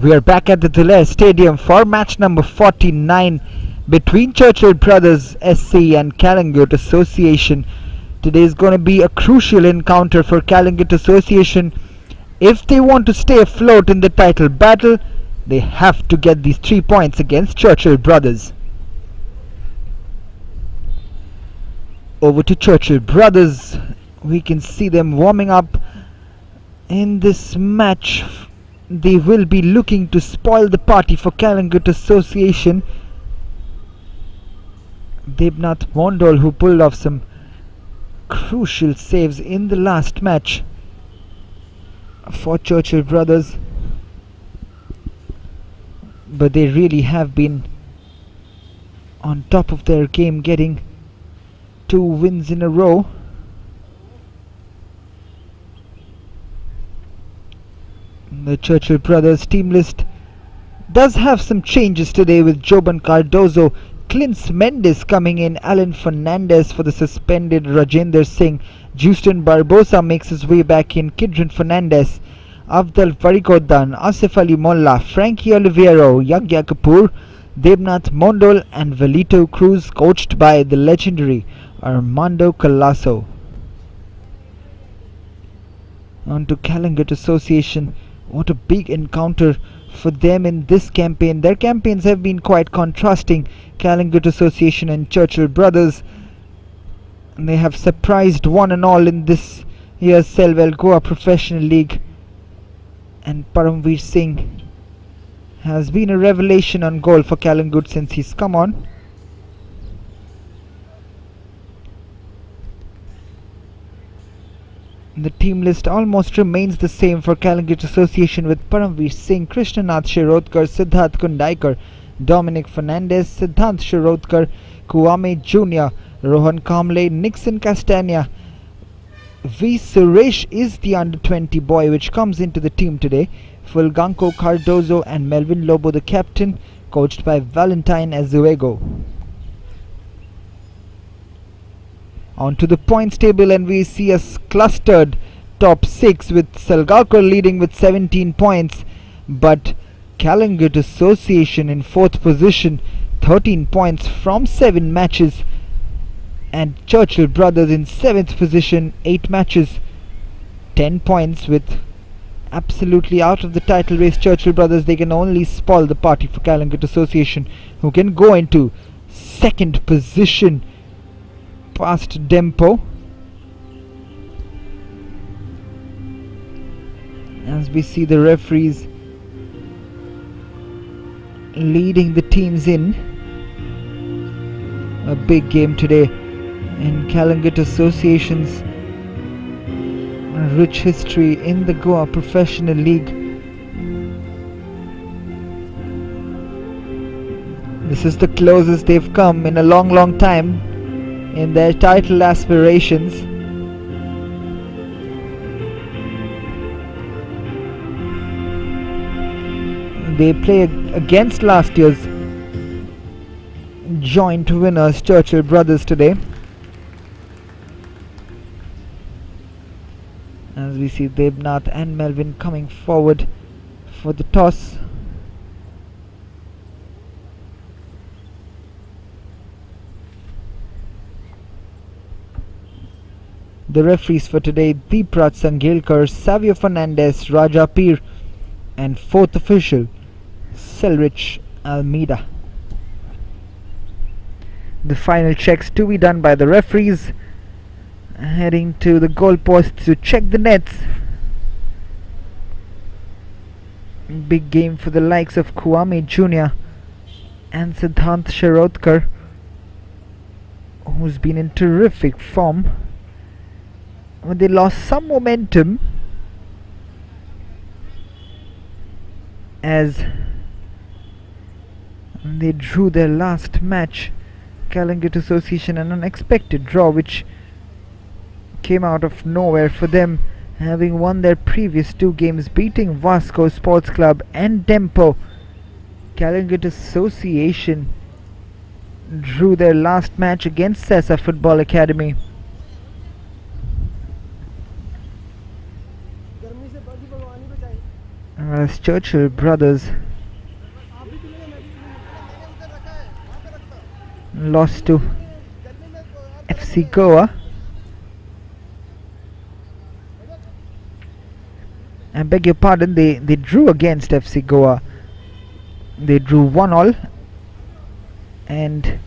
We are back at the Duler Stadium for match number 49 between Churchill Brothers SC and Calangute Association. Today is going to be a crucial encounter for Calangute Association. If they want to stay afloat in the title battle, they have to get these 3 points against Churchill Brothers. Over to Churchill Brothers. We can see them warming up in this match. They will be looking to spoil the party for Calangute Association. Debnath Mondol, who pulled off some crucial saves in the last match for Churchill Brothers, but they really have been on top of their game, getting 2 wins in a row. The Churchill Brothers team list does have some changes today, with Joban Cardozo, Clint Mendes coming in, Alan Fernandez for the suspended Rajender Singh, Justin Barbosa makes his way back in, Kidron Fernandez, Avdal Varigodan, Asif Ali Molla, Frankie Oliveiro, Yagya Kapoor, Debnath Mondol and Velito Cruz, coached by the legendary Armando Colasso. On to Calangute Association. What a big encounter for them in this campaign. Their campaigns have been quite contrasting, Calangute Association and Churchill Brothers, and they have surprised one and all in this year's Selvel Goa Professional League. And Paramveer Singh has been a revelation on goal for Calangute since he's come on. The team list almost remains the same for Calangute Association, with Paramveer Singh, Krishnanath Shirodkar, Siddharth Kundaikar, Dominic Fernandez, Siddhant Shirodkar, Kuame Jr., Rohan Kamble, Nixon Castagna. V. Suresh is the under-20 boy which comes into the team today. Fulganco Cardozo and Melvin Lobo the captain, coached by Valentine Azuego. On to the points table, and we see a clustered top 6, with Salgaonkar leading with 17 points, but Calangute Association in 4th position, 13 points from 7 matches, and Churchill Brothers in 7th position, 8 matches, 10 points. With absolutely out of the title race Churchill Brothers, they can only spoil the party for Calangute Association, who can go into 2nd position past Dempo. As we see the referees leading the teams in. A big game today in Calangute Association's rich history in the Goa Professional League. This is the closest they've come in a long time in their title aspirations. They play against last year's joint winners Churchill Brothers today. As we see Debnath and Melvin coming forward for the toss. The referees for today: Deeprat Sangelkar, Savio Fernandez, Raja Peer, and 4th official Selrich Almeida. The final checks to be done by the referees, heading to the goalposts to check the nets. Big game for the likes of Kuame Jr. and Siddhant Shirodkar, who's been in terrific form. When they lost some momentum as they drew their last match, Calangute Association, an unexpected draw which came out of nowhere for them, having won their previous 2 games, beating Vasco Sports Club and Dempo. Calangute Association drew their last match against Sesa Football Academy. Whereas Churchill Brothers lost to FC Goa. I beg your pardon, they drew against FC Goa. They drew 1-1 and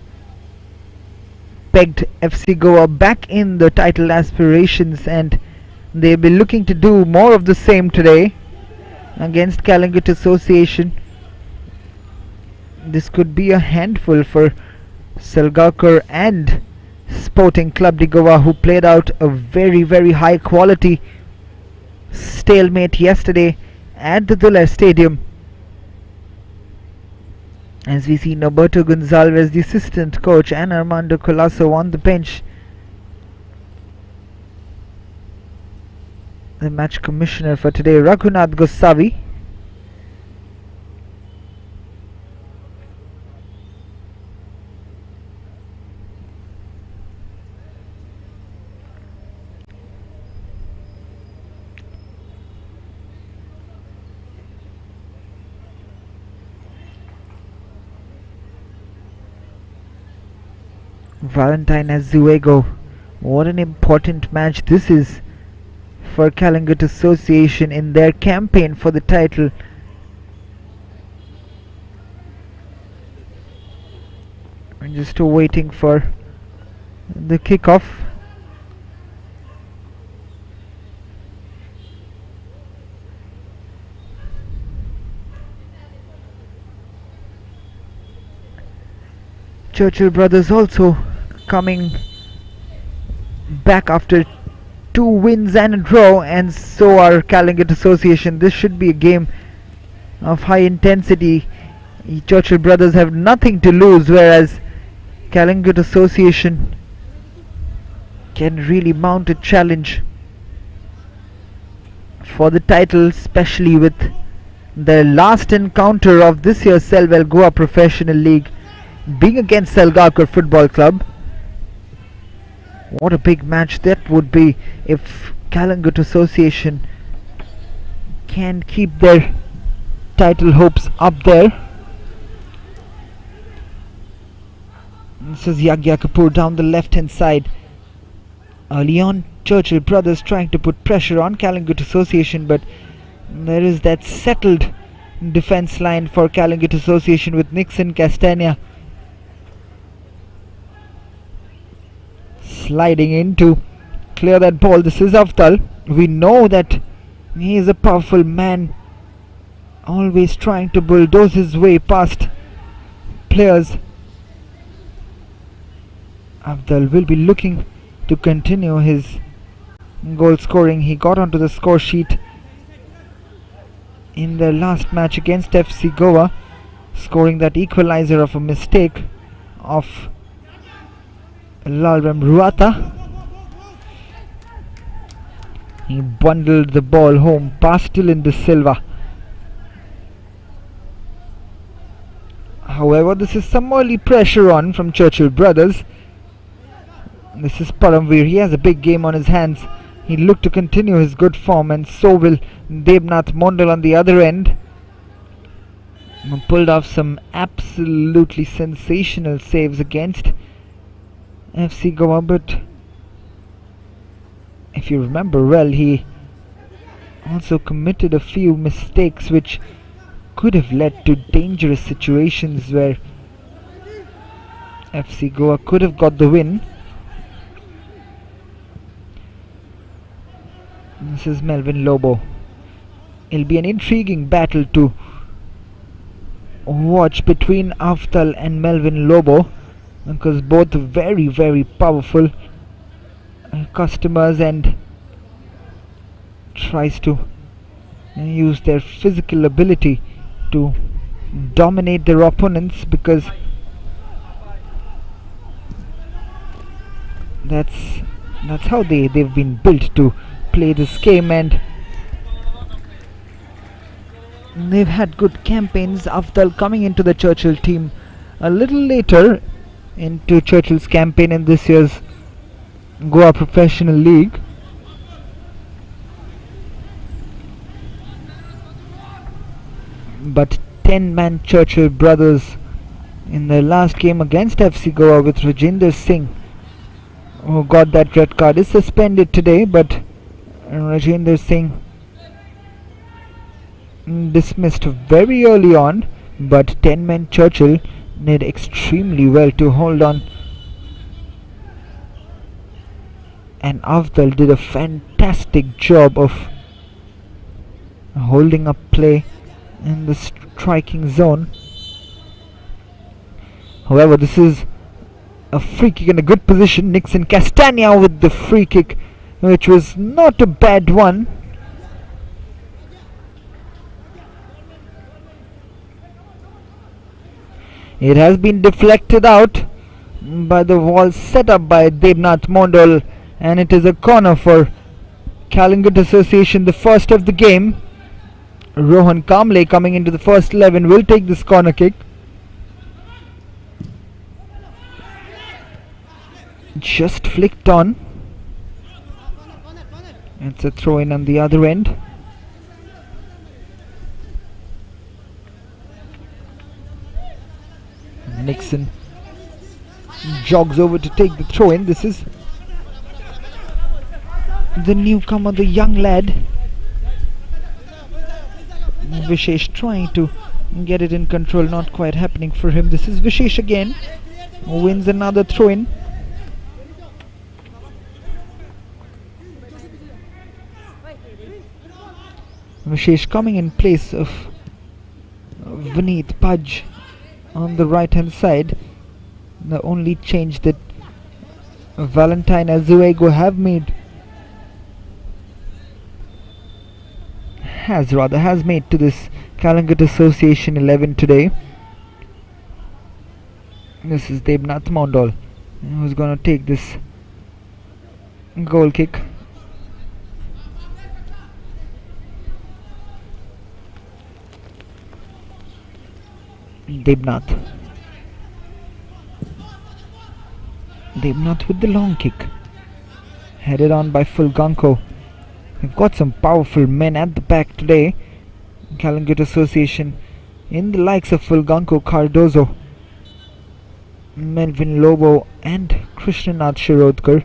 pegged FC Goa back in the title aspirations, and they'll be looking to do more of the same today against Calangute Association. This could be a handful for Salgaonkar and Sporting Club de Goa, who played out a very high quality stalemate yesterday at the Duler Stadium. As we see Norberto Gonzalez, the assistant coach, and Armando Colasso on the bench. The match commissioner for today, Raghunath Gosavi. Valentine Azuego. What an important match this is for Calangute Association in their campaign for the title. I'm just waiting for the kickoff. Churchill Brothers also coming back after 2 wins and a draw, and so are Calangute Association. This should be a game of high intensity. Churchill Brothers have nothing to lose, whereas Calangute Association can really mount a challenge for the title, especially with the last encounter of this year's Selvel Goa Professional League being against Salgaonkar Football Club. What a big match that would be if Calangute Association can keep their title hopes up there. This is Yagya Kapoor down the left hand side. Early on, Churchill Brothers trying to put pressure on Calangute Association, but there is that settled defense line for Calangute Association with Nixon Castagna sliding in to clear that ball. This is Avtal. We know that he is a powerful man, always trying to bulldoze his way past players. Avtal will be looking to continue his goal scoring. He got onto the score sheet in their last match against FC Goa, scoring that equalizer of a mistake of Lalram Ruata. He bundled the ball home past Dylan De Silva. However, this is some early pressure on from Churchill Brothers. This is Paramveer. He has a big game on his hands. He looked to continue his good form, and so will Debnath Mondal on the other end. Pulled off some absolutely sensational saves against FC Goa, but if you remember well, he also committed a few mistakes which could have led to dangerous situations where FC Goa could have got the win. This is Melvin Lobo. It'll be an intriguing battle to watch between Avtal and Melvin Lobo, because both very powerful customers and tries to use their physical ability to dominate their opponents, because that's how they've been built to play this game, and they've had good campaigns. Avtal coming into the Churchill team a little later into Churchill's campaign in this year's Goa Professional League. but 10-man Churchill Brothers in their last game against FC Goa with Rajendra Singh, who got that red card, is suspended today, but Rajendra Singh dismissed very early on, but 10-man Churchill did extremely well to hold on, and Avdal did a fantastic job of holding up play in the striking zone. However, this is a free kick in a good position. Nixon Castagna with the free kick, which was not a bad one. It has been deflected out by the wall set up by Debnath Mondal, and it is a corner for Calangute Association, the first of the game. Rohan Kamble coming into the first 11 will take this corner kick. Just flicked on. It's a throw in on the other end. Nixon jogs over to take the throw in. This is the newcomer, the young lad. Vishesh trying to get it in control, not quite happening for him. This is Vishesh again, who wins another throw in. Vishesh coming in place of Vineet Paj on the right hand side. The only change that Valentine Azuego have made has made to this Calangute Association 11 today. This is Debnath Mondal, who's going to take this goal kick. Debnath with the long kick, headed on by Fulganko. We've got some powerful men at the back today, Calangute Association, in the likes of Fulganko Cardozo, Melvin Lobo and Krishnanath Shirodkar.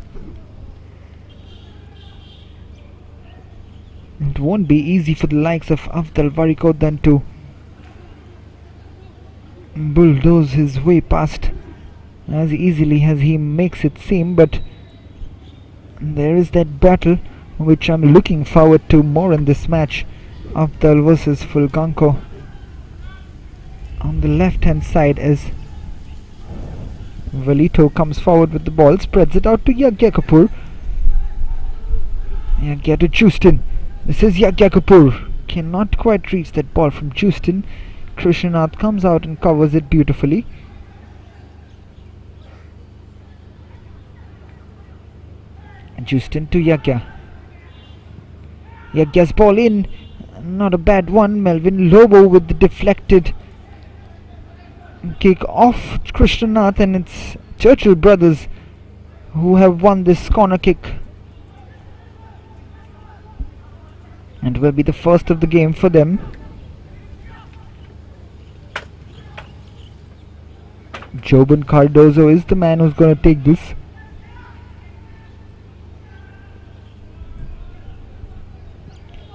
It won't be easy for the likes of Avdal Varikodan to bulldoze his way past as easily as he makes it seem, but there is that battle which I'm looking forward to more in this match. Avdal versus Fulganko on the left hand side, as Valito comes forward with the ball, spreads it out to Yagya Kapoor. Yagya to Justin. This is Yagya Kapoor, cannot quite reach that ball from Justin. Krishnanath comes out and covers it beautifully. Justin to Yagya. Yagya's ball in, not a bad one. Melvin Lobo with the deflected kick off Krishnanath, and it's Churchill Brothers who have won this corner kick and will be the first of the game for them. Joban Cardozo is the man who's going to take this.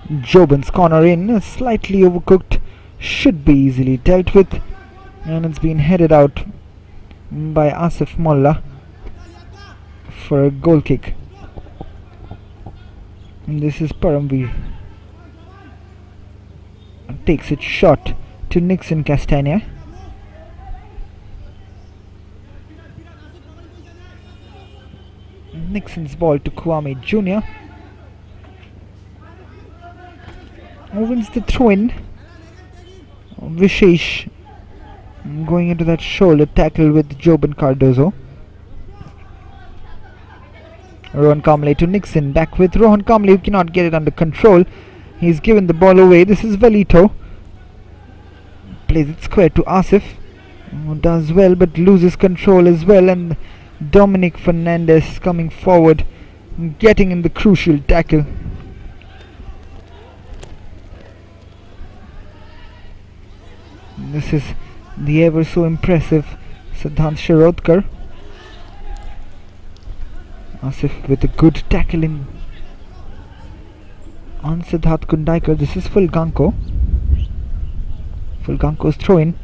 Joban's corner in, slightly overcooked, should be easily dealt with, and it's been headed out by Asif Molla for a goal kick. And this is Paramveer, takes it short to Nixon Castagna. Nixon's ball to Kwame Jr., who wins the throw-in. Vishesh going into that shoulder tackle with Joban Cardozo. Rohan Kamble to Nixon, back with Rohan Kamble, who cannot get it under control. He's given the ball away. This is Valito, plays it square to Asif, who does well but loses control as well, and Dominic Fernandez coming forward, getting in the crucial tackle. This is the ever so impressive Siddhant Shirodkar. Asif with a good tackling on Siddharth Kundaikar. This is Fulganko. Fulganko's throw in.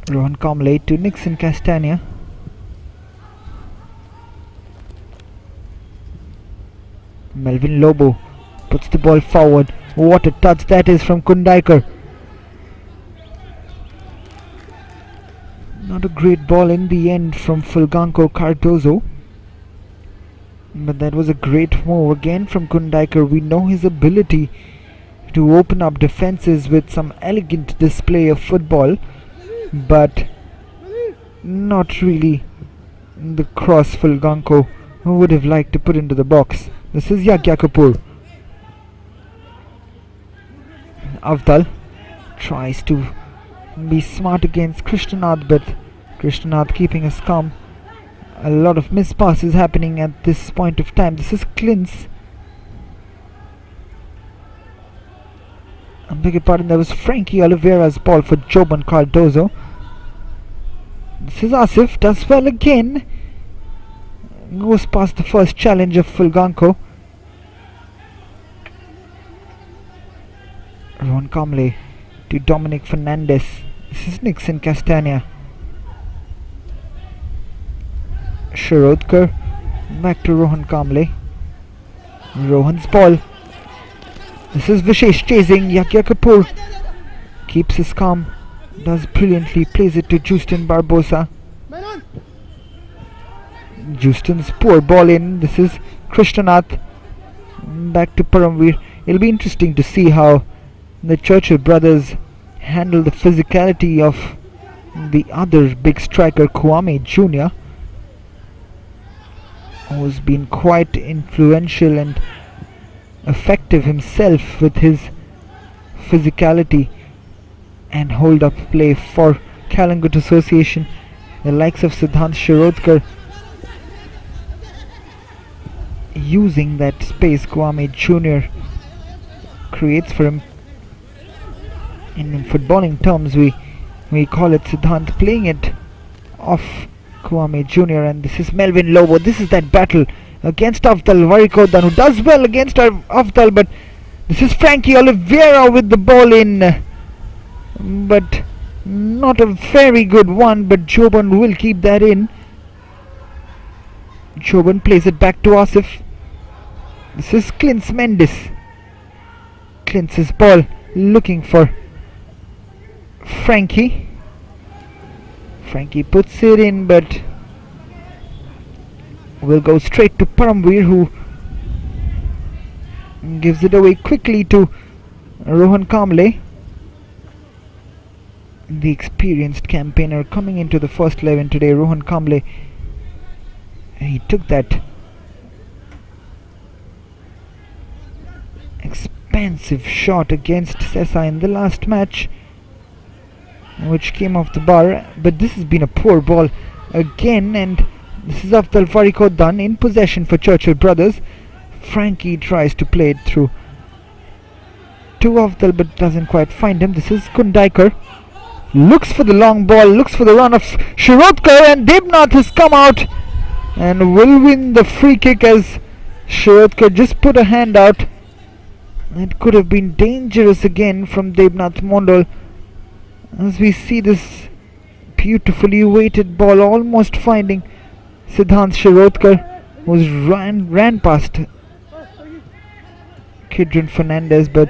Rohan Kamle to Nixon Castagna. Melvin Lobo puts the ball forward. What a touch that is from Kundaikar. Not a great ball in the end from Fulganko Cardozo, but that was a great move again from Kundaikar. We know his ability to open up defenses with some elegant display of football, but not really the cross Fulganko would have liked to put into the box. This is Yagya Kapoor. Avdal tries to be smart against Krishnanath, but Krishnanath keeping us calm. A lot of miss passes happening at this point of time. This is Klintz. I beg your pardon, that was Frankie Oliveira's ball for Joban Cardozo. This is Asif, does well again. Goes past the first challenge of Fulganko. Rohan Kamle to Dominic Fernandez. This is Nixon Castagna. Shirodkar back to Rohan Kamle. Rohan's ball. This is Vishesh chasing. Yagya Kapoor keeps his calm, does brilliantly, plays it to Justin Barbosa. Justin's poor ball in. This is Krishnanath back to Paramveer. It'll be interesting to see how the Churchill brothers handle the physicality of the other big striker, Kwame Jr., who's been quite influential and effective himself with his physicality and hold up play for Calangute Association. The likes of Siddhant Shirodkar using that space Kwame Jr. creates for him. In footballing terms, we call it Siddhant playing it off Kwame Jr. And this is Melvin Lobo. This is that battle against Avdal Varikodan, who does well against Avdal, but this is Frankie Oliveira with the ball in, but not a very good one, but Joban will keep that in. Joban plays it back to Asif. This is Klintz Mendes. Klintz's ball looking for Frankie. Frankie puts it in, but will go straight to Paramveer, who gives it away quickly to Rohan Kamle, the experienced campaigner coming into the first 11 today. Rohan Kamle, he took that expansive shot against Sessa in the last match, which came off the bar, but this has been a poor ball again, and this is Avdal Varikodan in possession for Churchill Brothers. Frankie tries to play it through to Avdal, but doesn't quite find him. This is Kundaikar, looks for the long ball, looks for the run of Shirodkar, and Debnath has come out and will win the free kick as Shirodkar just put a hand out. It could have been dangerous again from Debnath Mondal, as we see this beautifully weighted ball almost finding Siddhant Shirodkar, who's ran past Kidron Fernandez, but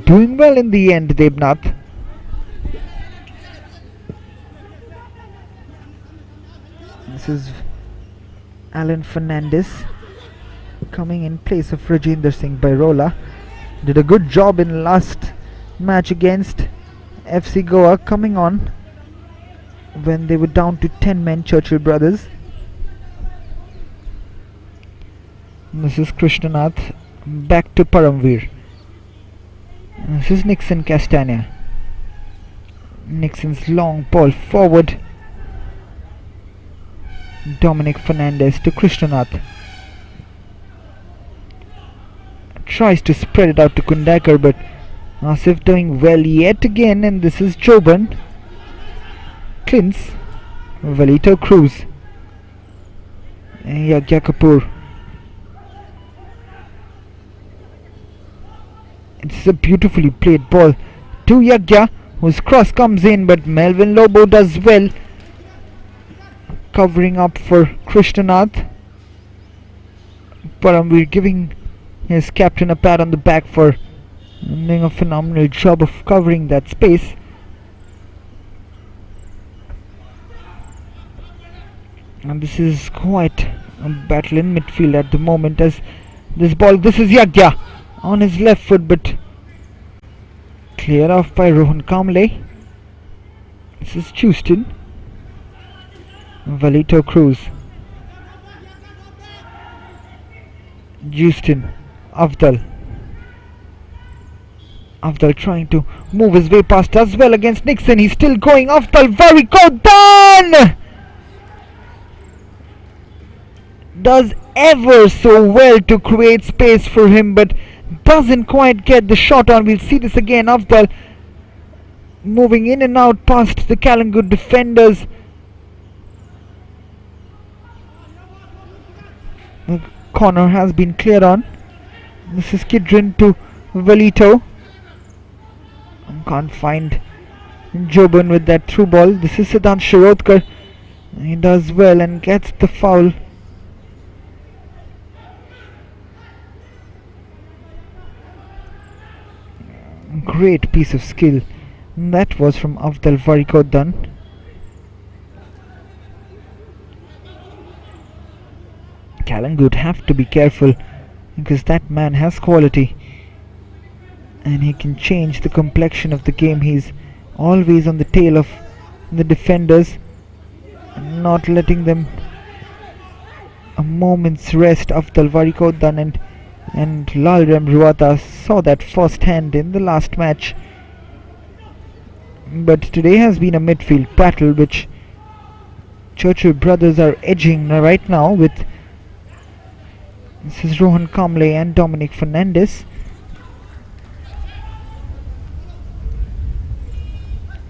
doing well in the end, Debnath. This is Alan Fernandez coming in place of Rajinder Singh Bairola. Did a good job in last match against FC Goa, coming on when they were down to 10 men, Churchill Brothers. This is Krishnanath back to Paramveer. This is Nixon Castagna. Nixon's long ball forward. Dominic Fernandez to Krishnanath. Tries to spread it out to Kundaikar, but Asif doing well yet again, and this is Joban. Clintz, Valito Cruz, and Yagya Kapoor. It's a beautifully played ball to Yagya, whose cross comes in, but Melvin Lobo does well, covering up for Krishnanath. Paramveer giving his captain a pat on the back for doing a phenomenal job of covering that space. And this is quite a battle in midfield at the moment, as this is Yagya on his left foot, but cleared off by Rohan Kamble. This is Houston. Valito Cruz. Houston. Afdal trying to move his way past as well against Nixon. He's still going. Afdal Varikodan does ever so well to create space for him, but doesn't quite get the shot on. We'll see this again. Afdal moving in and out past the Calangute defenders. The corner has been cleared on. This is Kidrin to Valito. Can't find Joban with that through ball. This is Siddhant Shirodkar. He does well and gets the foul. Great piece of skill. That was from Afdal Varikodan. Calangute have to be careful, because that man has quality and he can change the complexion of the game. He's always on the tail of the defenders, not letting them a moment's rest. Afdal Varikodan and Lalrem Ruata saw that firsthand in the last match. But today has been a midfield battle, which Churchill Brothers are edging right now with. This is Rohan Kamble and Dominic Fernandez.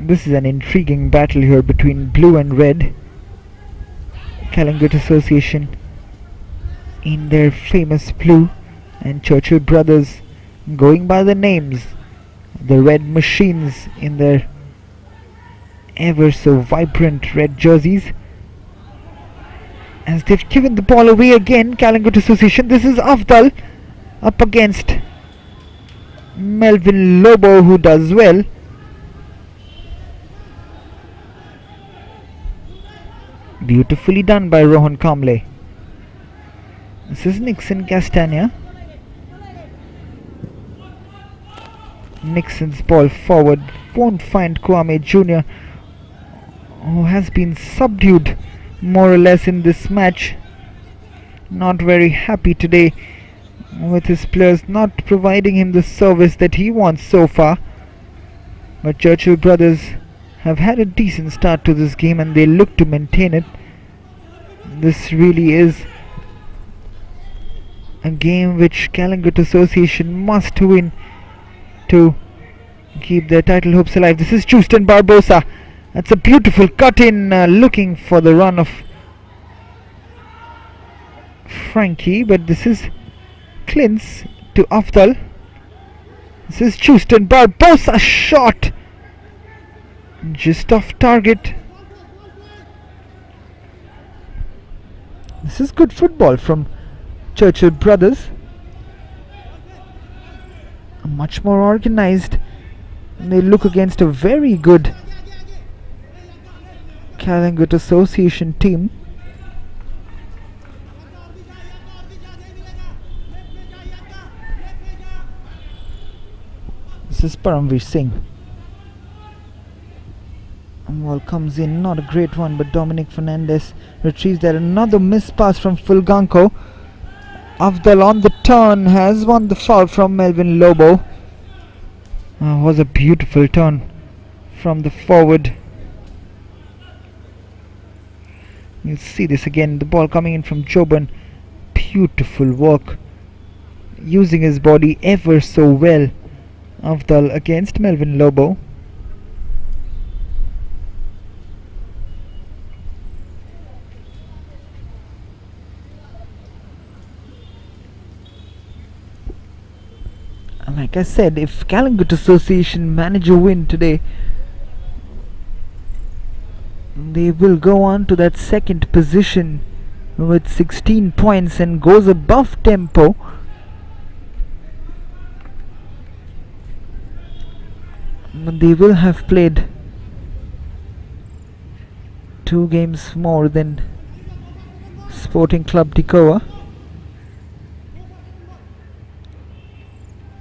This is an intriguing battle here between blue and red. Calangute Association in their famous blue, and Churchill Brothers going by the names, the Red Machines, in their ever so vibrant red jerseys. As they've given the ball away again, Calangute Association. This is Afdal up against Melvin Lobo, who does well. Beautifully done by Rohan Kamble. This is Nixon Castagna. Nixon's ball forward won't find Kwame Jr., who has been subdued more or less in this match. Not very happy today with his players not providing him the service that he wants so far. But Churchill Brothers have had a decent start to this game and they look to maintain it. This really is a game which Calangute Association must win to keep their title hopes alive. This is Houston Barbosa. That's a beautiful cut in, looking for the run of Frankie, but this is Clintz to Afdal. This is Houston Barbosa, shot just off target. This is good football from Churchill Brothers. Much more organized. They look against a very good Calangute Association team. This is Paramveer Singh. Ball comes in, not a great one, but Dominic Fernandez retrieves that. Another miss pass from Fulganko. Afdal on the turn has won the foul from Melvin Lobo. Was a beautiful turn from the forward. You'll see this again, the ball coming in from Joban. Beautiful work, using his body ever so well Avdal against Melvin Lobo. Like I said, if Calangute Association manage a win today, they will go on to that second position with 16 points and goes above tempo. They will have played 2 games more than Sporting Club Decoa,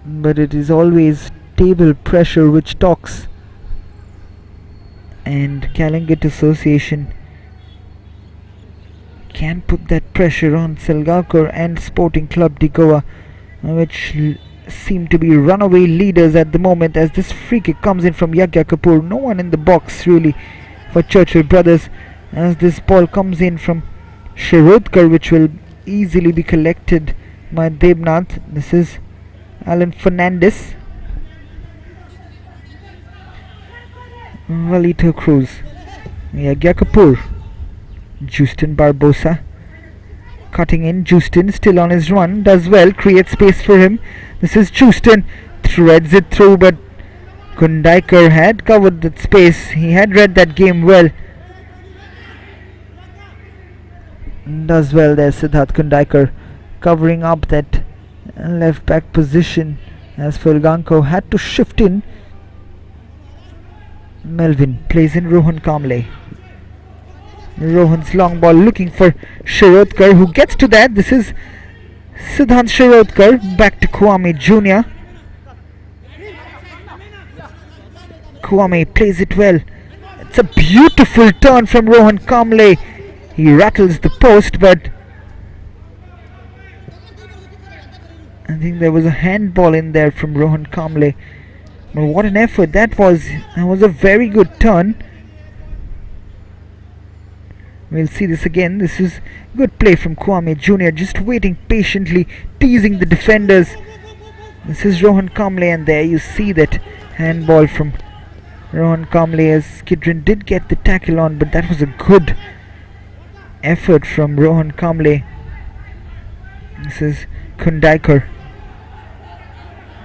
but it is always table pressure which talks, and Calangute Association can put that pressure on Selgaokar and Sporting Club Decoa, which seem to be runaway leaders at the moment, as this free kick comes in from Yagya Kapoor. No one in the box really for Churchill Brothers, as this ball comes in from Shirodkar, which will easily be collected by Debnath. This is Alan Fernandez. Valito Cruz, Yagya Kapoor, Justin Barbosa cutting in. Justin still on his run, does well, creates space for him. This is Justin, threads it through, but Kundaikar had covered that space. He had read that game well. Does well there, Siddharth Kundaikar, covering up that left back position, as Fulganko had to shift in. Melvin plays in Rohan Kamble. Rohan's long ball looking for Shirodkar, who gets to that. This is Siddhant Shirodkar, back to Kwame Jr. Kwame plays it well. It's a beautiful turn from Rohan Kamble. He rattles the post, but I think there was a handball in there from Rohan Kamble. But what an effort that was. That was a very good turn. We'll see this again. This is good play from Kwame Jr. Just waiting patiently, teasing the defenders. This is Rohan Kamble, and there you see that handball from Rohan Kamble, as Kidron did get the tackle on, but that was a good effort from Rohan Kamble. This is Kundaikar.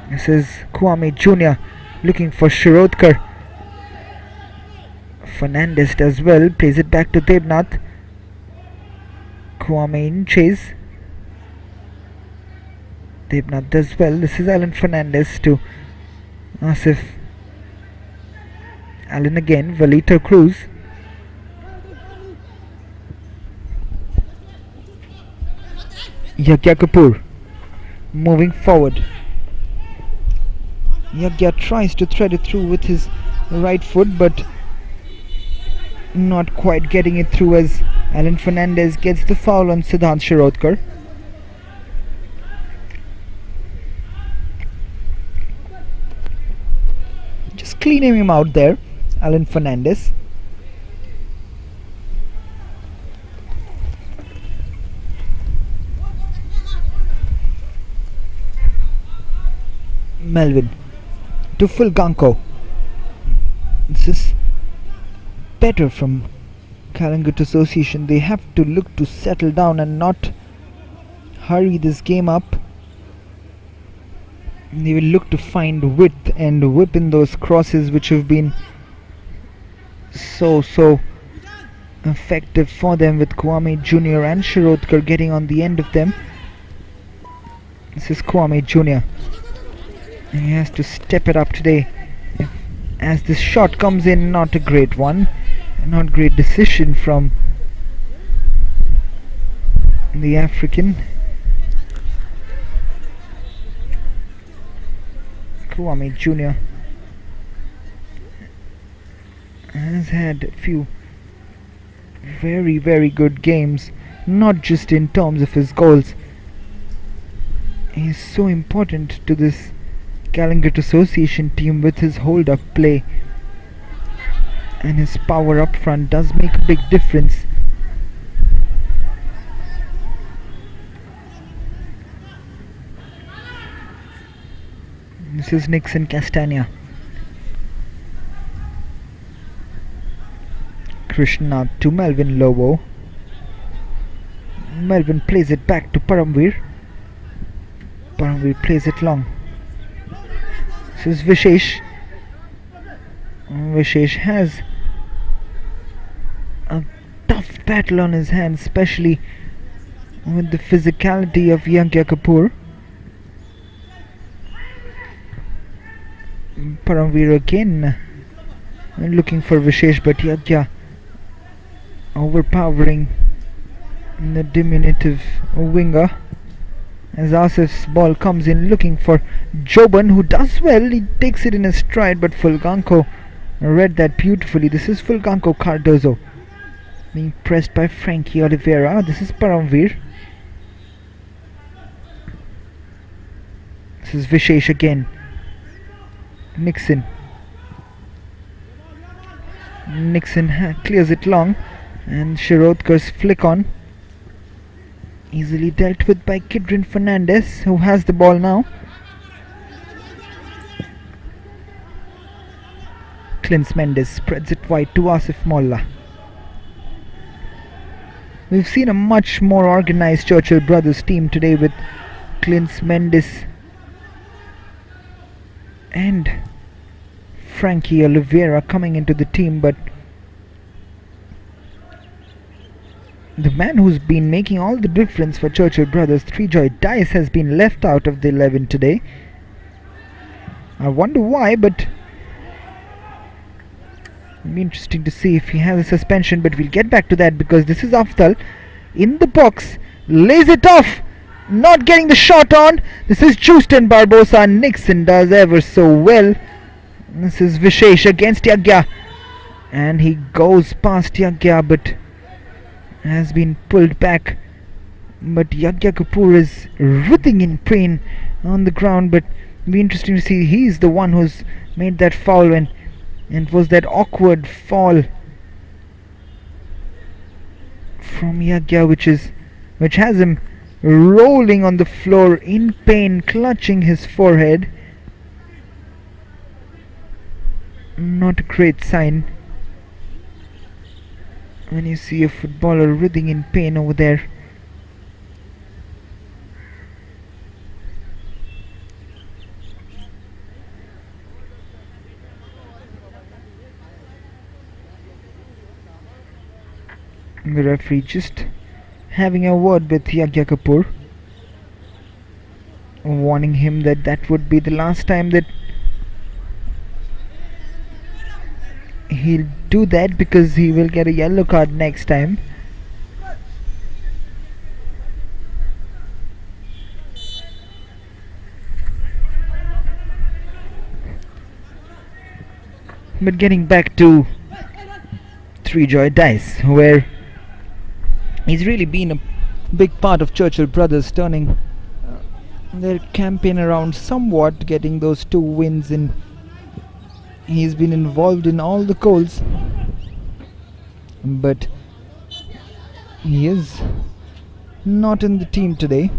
This is Kwame Jr. looking for Shirodkar. Fernandez does well, plays it back to Debnath. Kwame in chase. Debnath does well. This is Alan Fernandez to Asif. Alan again, Valito Cruz. Yagya Kapoor moving forward. Yagya tries to thread it through with his right foot, but not quite getting it through, as Alan Fernandez gets the foul on Siddhant Shirodkar. Just cleaning him out there, Alan Fernandez. Melvin to Fulganko. This is better from Calangute Association. They have to look to settle down and not hurry this game up. They will look to find width and whip in those crosses, which have been so effective for them, with Kwame Jr. and Shirodkar getting on the end of them. This is Kwame Jr. He has to step it up today, as this shot comes in. Not a great one, not great decision from the African. Kwame Jr. has had a few very good games, not just in terms of his goals. He is so important to this Calangute Association team with his hold-up play, and his power up front does make a big difference. This is Nixon Castagna. Krishna to Melvin Lobo. Melvin plays it back to Paramveer. Paramveer plays it long. This is Vishesh. Vishesh has a tough battle on his hands, especially with the physicality of Yagya Kapoor. Paramveer again looking for Vishesh, but Yagya overpowering the diminutive winger. As Asif's ball comes in looking for Joban, who does well. He takes it in a stride, but Fulganko read that beautifully. This is Fulganko Cardozo being pressed by Frankie Oliveira. This is Paramveer. This is Vishesh again. Nixon clears it long, and Shirodkar's flick on. Easily dealt with by Kidrin Fernandez, who has the ball now. Clint Mendes spreads it wide to Asif Molla. We've seen a much more organized Churchill Brothers team today, with Clint Mendes and Frankie Oliveira coming into the team, but the man who's been making all the difference for Churchill Brothers, Trijoy Dice, has been left out of the 11 today. I wonder why, but it'll be interesting to see if he has a suspension, but we'll get back to that, because this is Afdal in the box, lays it off, not getting the shot on. This is Justin Barbosa. Nixon does ever so well. This is Vishesh against Yagya, and he goes past Yagya, but has been pulled back. But Yagya Kapoor is writhing in pain on the ground, but it'll be interesting to see. He's the one who's made that foul, and it was that awkward fall from Yagya which has him rolling on the floor in pain, clutching his forehead. Not a great sign when you see a footballer writhing in pain over there. The referee just having a word with Yagya Kapoor, warning him that that would be the last time that he'll do that, because he will get a yellow card next time. But getting back to Trijoy Dice, where he's really been a big part of Churchill Brothers, turning their campaign around somewhat, getting those 2 wins, and he's been involved in all the goals, but he is not in the team today.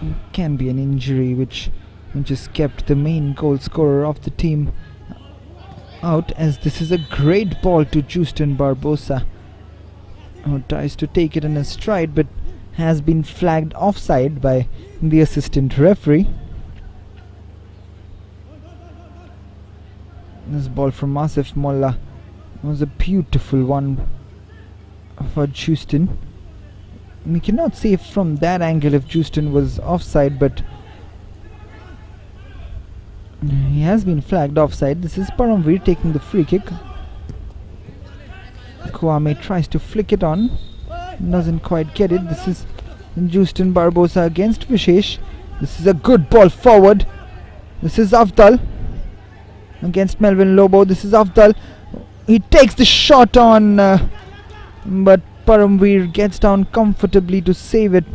It can be an injury which just kept the main goal scorer of the team out, as this is a great ball to Justin Barbosa, who tries to take it in a stride, but has been flagged offside by the assistant referee. This ball from Asif Molla was a beautiful one for Justin. We cannot say from that angle if Justin was offside, but he has been flagged offside. This is Paramveer taking the free kick. Kwame tries to flick it on, doesn't quite get it. This is Justin Barbosa against Vishesh. This is a good ball forward. This is Afdal against Melvin Lobo. This is Afdal. He takes the shot on, but Paramveer gets down comfortably to save it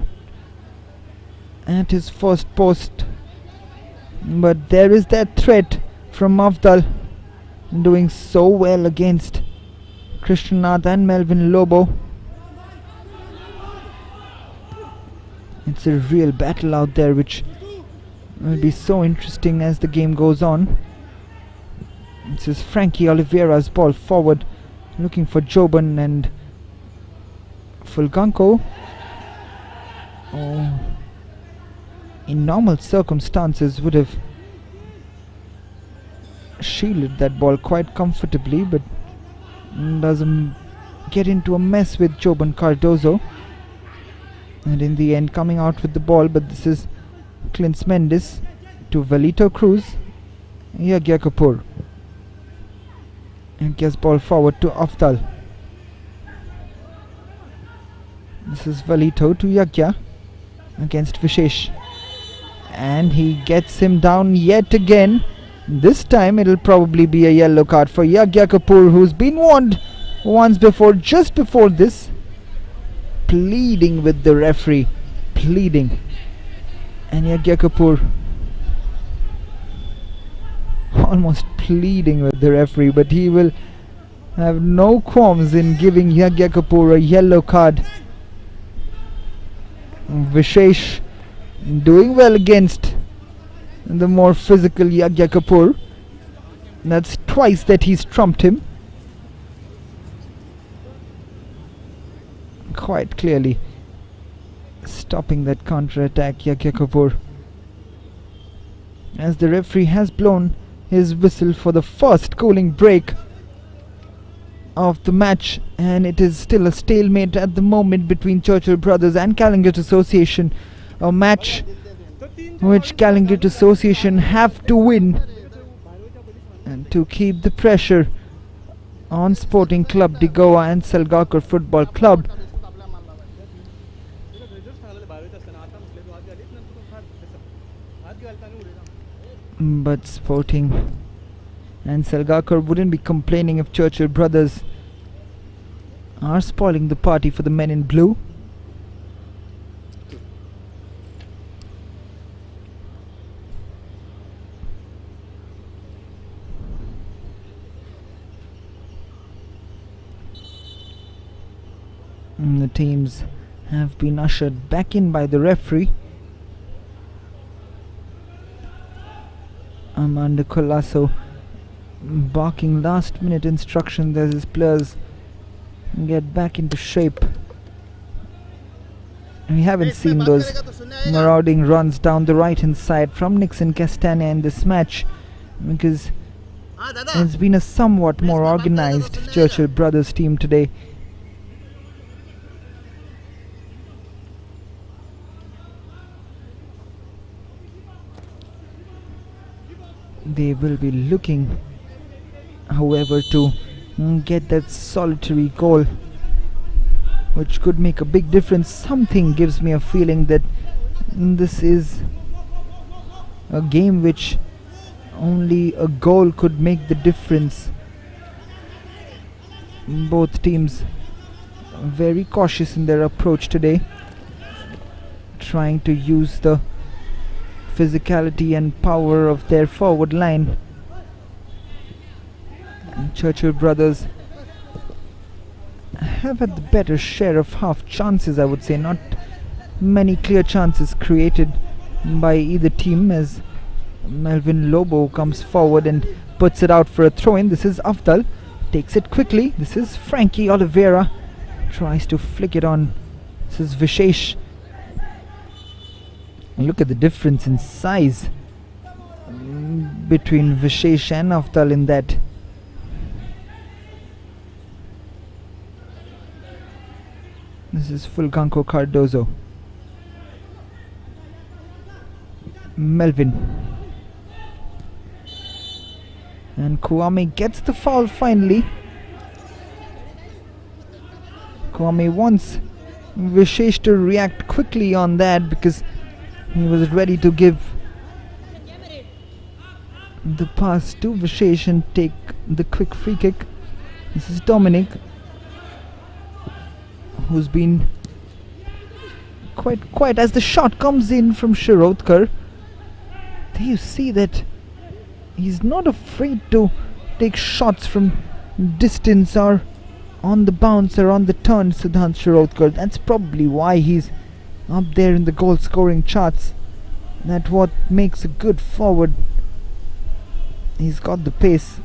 at his first post. But there is that threat from Afdal, doing so well against Krishnanath and Melvin Lobo. It's a real battle out there, which will be so interesting as the game goes on. This is Frankie Oliveira's ball forward, looking for Joban and Fulganko. Oh, in normal circumstances would have shielded that ball quite comfortably, but doesn't get into a mess with Joban Cardozo, and in the end coming out with the ball. But this is Clint Mendes to Velito Cruz. Yagya Kapoor, and gets ball forward to Aftal. This is Velito to Yagya against Vishesh, and he gets him down yet again. This time it'll probably be a yellow card for Yagya Kapoor, who's been warned once before, just before this, pleading with the referee, pleading. And Yagya Kapoor almost pleading with the referee, but he will have no qualms in giving Yagya Kapoor a yellow card. Vishesh doing well against the more physical Yagya Kapoor. That's twice that he's trumped him. Quite clearly stopping that counter-attack, Yagya Kapoor, as the referee has blown his whistle for the first cooling break of the match, and it is still a stalemate at the moment between Churchill Brothers and Calangute Association, a match which Calangute Association have to win and to keep the pressure on Sporting Club de Goa and Salgaocar Football Club. But Sporting and Salgaocar wouldn't be complaining if Churchill Brothers are spoiling the party for the men in blue. The teams have been ushered back in by the referee. Amanda Colasso barking last minute instructions as his players get back into shape. We haven't seen those marauding runs down the right hand side from Nixon Castagna in this match, because it's been a somewhat more organized Churchill Brothers team today. They will be looking, however, to get that solitary goal, which could make a big difference. Something gives me a feeling that this is a game which only a goal could make the difference. Both teams very cautious in their approach today, trying to use the physicality and power of their forward line. And Churchill Brothers have had the better share of half chances, I would say. Not many clear chances created by either team, as Melvin Lobo comes forward and puts it out for a throw-in. This is Afdal, takes it quickly. This is Frankie Oliveira, tries to flick it on. This is Vishesh. Look at the difference in size between Vishesh and Afdal in that. This is Fulganko Cardozo. Melvin. And Kwame gets the foul finally. Kwame wants Vishesh to react quickly on that, because he was ready to give the pass to Vishesh and take the quick free kick. This is Dominic, who's been quite quiet as the shot comes in from Shirodkar. There you see that he's not afraid to take shots from distance or on the bounce or on the turn, Siddhant Shirodkar. That's probably why he's up there in the goal scoring charts. That's what makes a good forward. He's got the pace,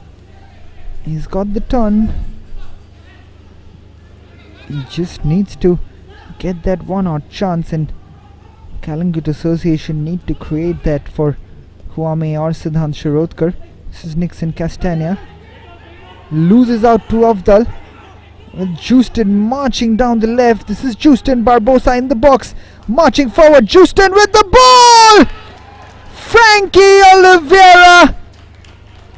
he's got the turn. He just needs to get that one odd chance, and Calangute Association need to create that for Huame or Siddhant Shirodkar. This is Nixon Castagna. Loses out to Avdal. With Justin marching down the left. This is Justin Barbosa in the box. Marching forward. Justin with the ball! Frankie Oliveira,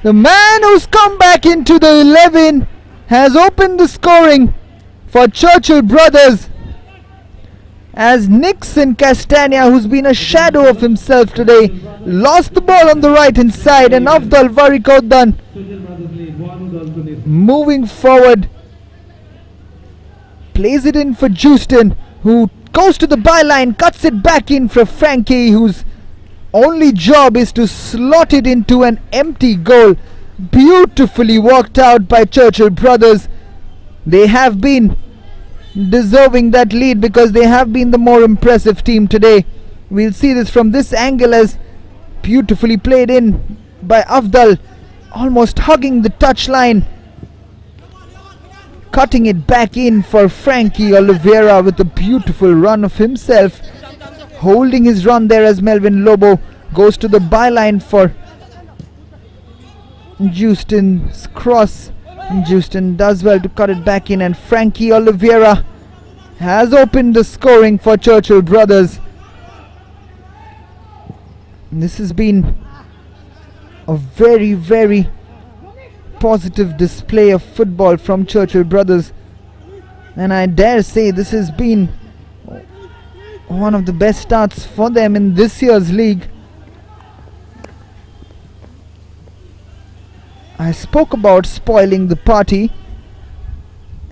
the man who's come back into the 11, has opened the scoring for Churchill Brothers, as Nixon Castagna, who's been a shadow of himself today, lost the ball on the right hand side, and Avdal Varikodan moving forward plays it in for Justin, who goes to the byline, cuts it back in for Frankie, whose only job is to slot it into an empty goal. Beautifully worked out by Churchill Brothers. They have been deserving that lead because they have been the more impressive team today. We'll see this from this angle, as beautifully played in by Avdal, almost hugging the touchline, cutting it back in for Frankie Oliveira with a beautiful run of himself, holding his run there as Melvin Lobo goes to the byline for Justin's cross. Justin does well to cut it back in, and Frankie Oliveira has opened the scoring for Churchill Brothers. This has been a very, very positive display of football from Churchill Brothers, and I dare say this has been one of the best starts for them in this year's league. I spoke about spoiling the party,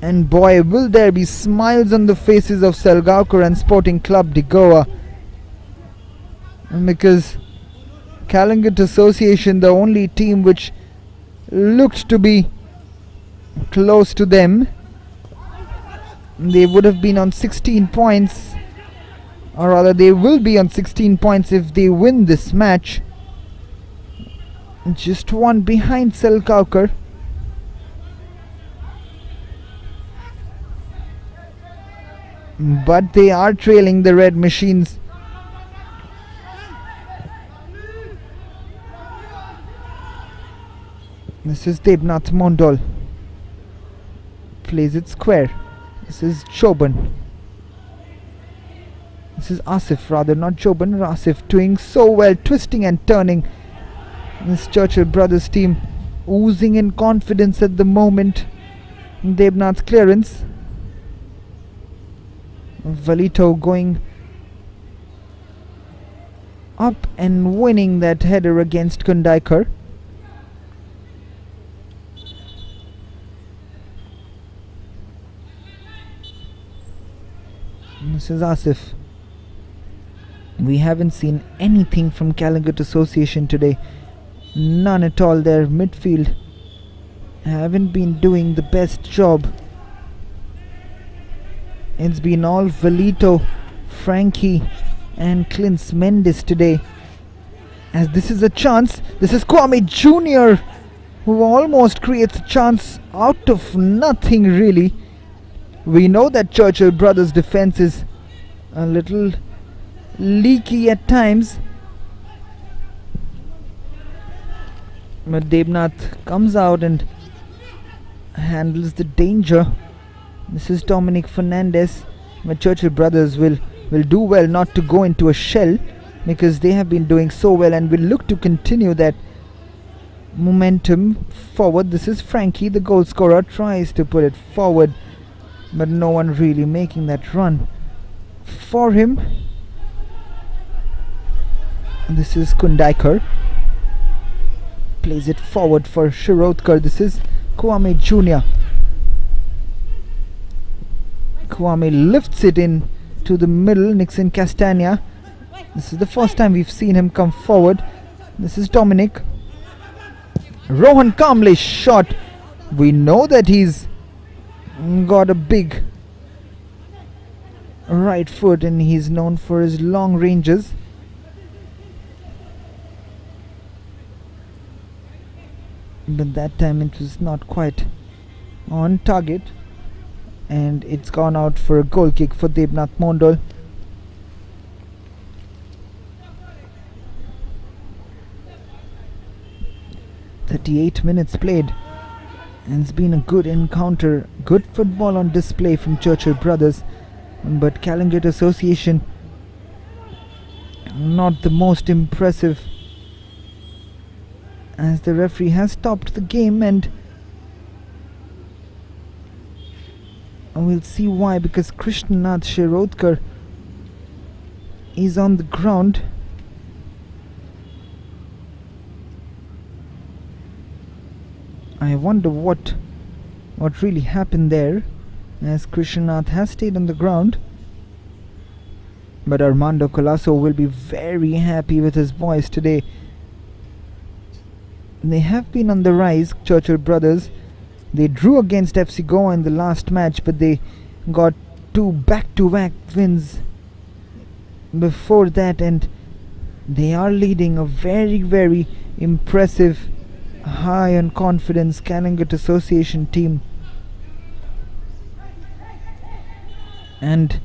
and boy, will there be smiles on the faces of Selgaonkar and Sporting Club de Goa, because Calangute Association, the only team which looked to be close to them, they would have been on 16 points, or rather they will be on 16 points if they win this match. Just one behind Selgaonkar. But they are trailing the Red Machines. This is Debnath Mondol. Plays it square. This is Choban. This is Asif, rather, not Choban. Asif doing so well, twisting and turning. This Churchill Brothers team oozing in confidence at the moment. Debnath's clearance. Valito going up and winning that header against Kundaikar. This is Asif. We haven't seen anything from Calangute Association today. None at all. Their midfield haven't been doing the best job. It's been all Valito, Frankie and Clint Mendes today. As this is a chance. This is Kwame Jr., who almost creates a chance out of nothing really. We know that Churchill Brothers defense is a little leaky at times, but Debnath comes out and handles the danger. This is Dominic Fernandez. But Churchill Brothers will do well not to go into a shell, because they have been doing so well and will look to continue that momentum forward. This is Frankie, the goal scorer, tries to put it forward, but no one really making that run for him. This is Kundaikar. Plays it forward for Shirodkar. This is Kwame Jr. Kwame lifts it in to the middle. Nixon Castagna. This is the first time we've seen him come forward. This is Dominic. Rohan Kamle's shot. We know that he's got a big right foot, and he's known for his long ranges. But that time it was not quite on target, and it's gone out for a goal kick for Debnath Mondal. "38 minutes played, and it's been a good encounter, good football on display from Churchill Brothers, but Calangute Association not the most impressive, as the referee has stopped the game, and we'll see why, because Krishnanath Shirodkar is on the ground. I wonder what really happened there, as Krishnanath has stayed on the ground. But Armando Colasso will be very happy with his boys today. They have been on the rise, Churchill Brothers. They drew against FC Goa in the last match, but they got 2 back-to-back wins before that, and they are leading a very, very impressive, high on confidence Calangute Association team. And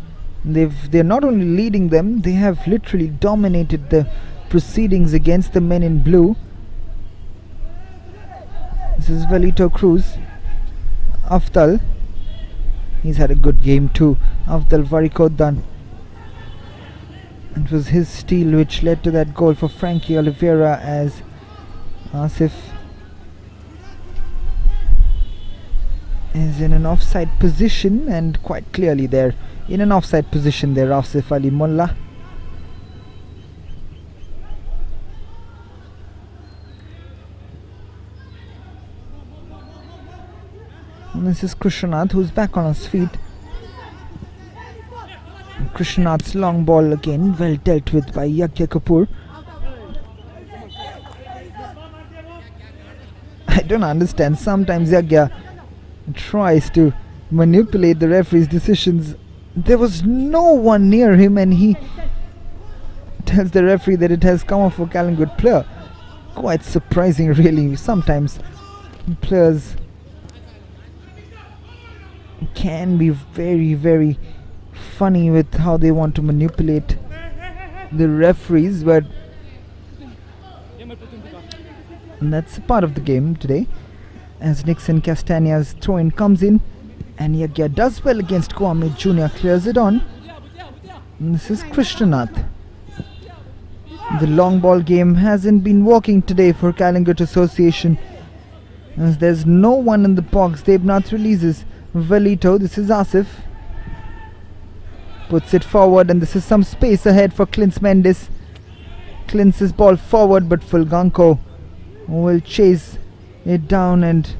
they're not only leading them, they have literally dominated the proceedings against the men in blue. This is Velito Cruz. Aftal, he's had a good game too. Aftal Varikodan. It was his steal which led to that goal for Frankie Oliveira, as Asif is in an offside position, and quite clearly there in an offside position there, Asif Ali Mullah. And this is Krishnanath, who's back on his feet. Krishnanath's long ball again, well dealt with by Yagya Kapoor. I don't understand, sometimes Yagya tries to manipulate the referee's decisions. There was no one near him, and he tells the referee that it has come off for Calangute player. Quite surprising, really. Sometimes players can be very, very funny with how they want to manipulate the referees, but that's a part of the game today, as Nixon Castanha's throw-in comes in, and Yagya does well against Kwame Jr., clears it on. And this is Krishnanath. The long ball game hasn't been working today for Calangute Association, as there's no one in the box. Debnath releases Velito. This is Asif, puts it forward, and this is some space ahead for Clintz Mendes. Clintz's ball forward, but Fulganko will chase it down, and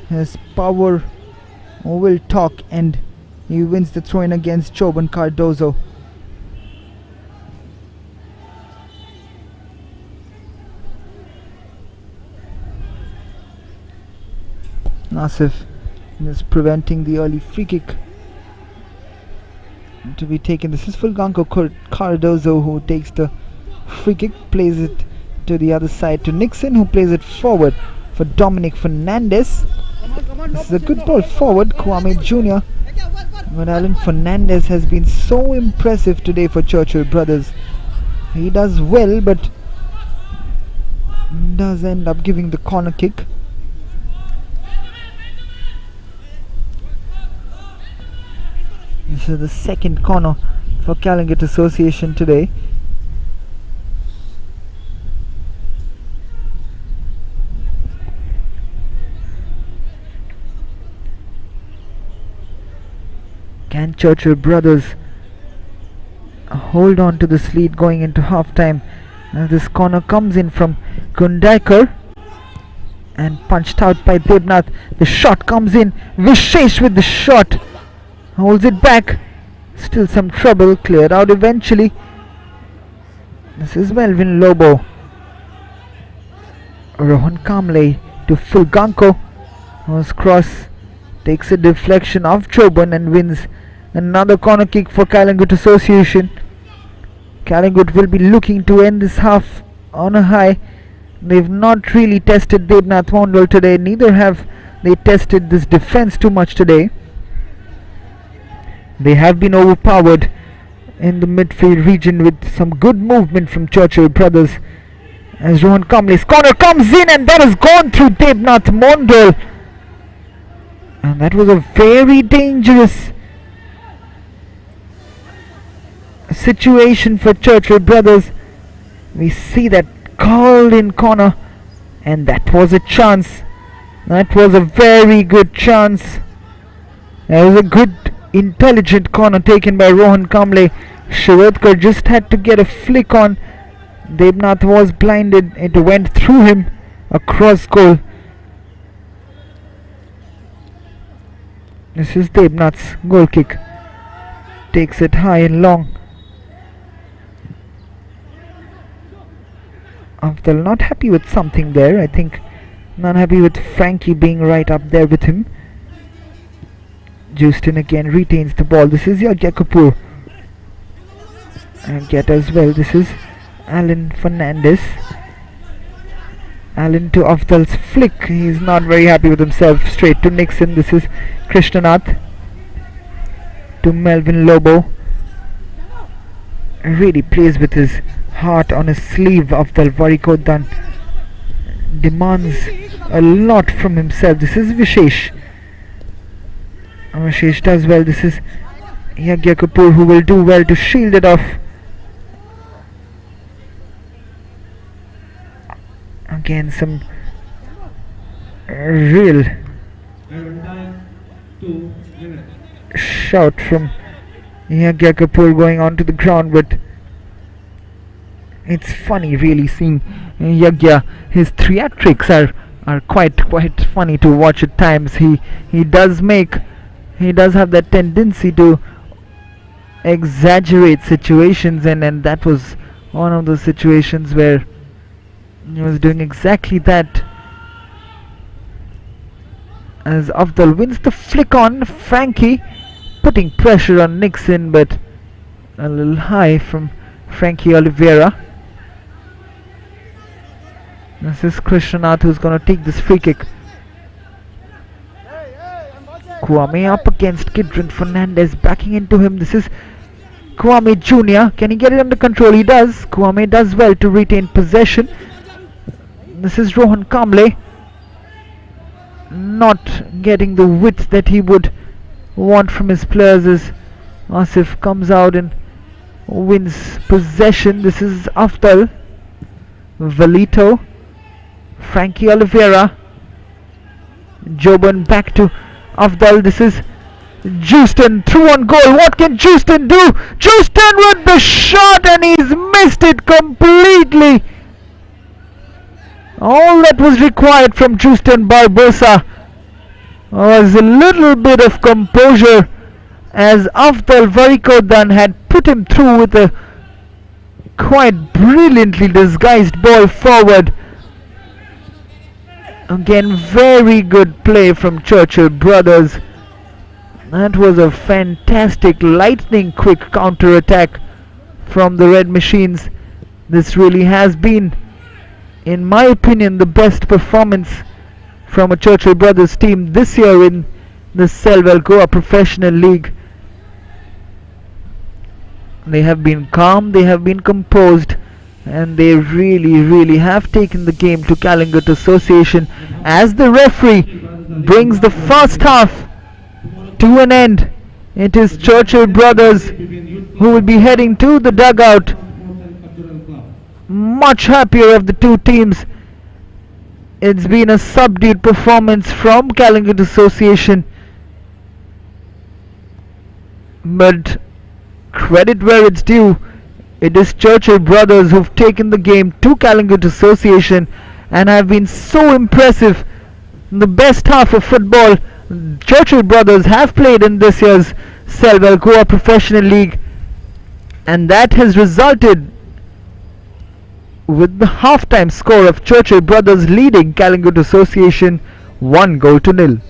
his power will talk, and he wins the throw-in against Choban Cardozo. Asif is preventing the early free kick to be taken. This is Fulganko Cardozo who takes the free kick, plays it to the other side to Nixon, who plays it forward for Dominic Fernandez. This is a good ball forward, Kwame Jr. But Alan Fernandez has been so impressive today for Churchill Brothers. He does well, but does end up giving the corner kick. This is the second corner for Calangute Association today. Can Churchill Brothers hold on to this lead going into half-time? Now this corner comes in from Kundaikar and punched out by Debnath. The shot comes in. Vishesh with the shot. Holds it back. Still some trouble. Cleared out eventually. This is Melvin Lobo. Rohan Kamle to Fulganko, whose cross takes a deflection of Choban and wins Another corner kick for Calangute Association. Calangute will be looking to end this half on a high. They've not really tested Debnath Mondal today, neither have they tested this defense too much today. They have been overpowered in the midfield region with some good movement from Churchill Brothers. As Rohan Kamle's corner comes in, and that has gone through Debnath Mondal. And that was a very dangerous situation for Churchill Brothers. We see that called in corner, and that was a chance. That was a very good chance. That was a good, intelligent corner taken by Rohan Kamle. Shirodkar just had to get a flick on. Debnath was blinded. It went through him. A cross goal. This is Debnath's goal kick. Takes it high and long. Afdal not happy with something there. I think not happy with Frankie being right up there with him. Justin again retains the ball. This is Yagya Kapoor. And get as well. This is Alan Fernandez. Alan to Afdal's flick. He's not very happy with himself. Straight to Nixon. This is Krishnanath. To Melvin Lobo. Really plays with his heart on his sleeve. Afdal Varikodan demands a lot from himself. This is Vishesh. Vishesh does well. This is Yagya Kapoor, who will do well to shield it off. Again some real shout from Yagya Kapoor going onto the ground, but it's funny really seeing Yagya. His theatrics are quite funny to watch at times. He does have that tendency to exaggerate situations, and that was one of those situations where he was doing exactly that. As Afdal wins the flick on Frankie, putting pressure on Nixon, but a little high from Frankie Oliveira. This is Krishnanath who's going to take this free kick. Kwame up against Kidron Fernandez, backing into him. This is Kwame Jr. Can he get it under control? He does. Kwame does well to retain possession. This is Rohan Kamle, not getting the width that he would want from his players as Asif comes out and wins possession. This is Afdal, Valito, Frankie Oliveira, Joban back to Afdal. This is Justin through on goal. What can Justin do? Justin with the shot, and he's missed it completely. All that was required from Justin Barbosa was a little bit of composure, as Afdal Varikodan had put him through with a quite brilliantly disguised ball forward. Again, very good play from Churchill Brothers. That was a fantastic lightning quick counter attack from the Red Machines. This really has been, in my opinion, the best performance from a Churchill Brothers team this year in the Selvel Goa Professional League. They have been calm, they have been composed, and they really have taken the game to Calangute Association, as the referee brings the first half to an end. It is Churchill Brothers who will be heading to the dugout, much happier of the two teams. It's been a subdued performance from Calangute Association, but credit where it's due. It is Churchill Brothers who've taken the game to Calangute Association and have been so impressive. The best half of football Churchill Brothers have played in this year's Selvel Goa Professional League, and that has resulted with the halftime score of Churchill Brothers leading Calangute Association 1-0.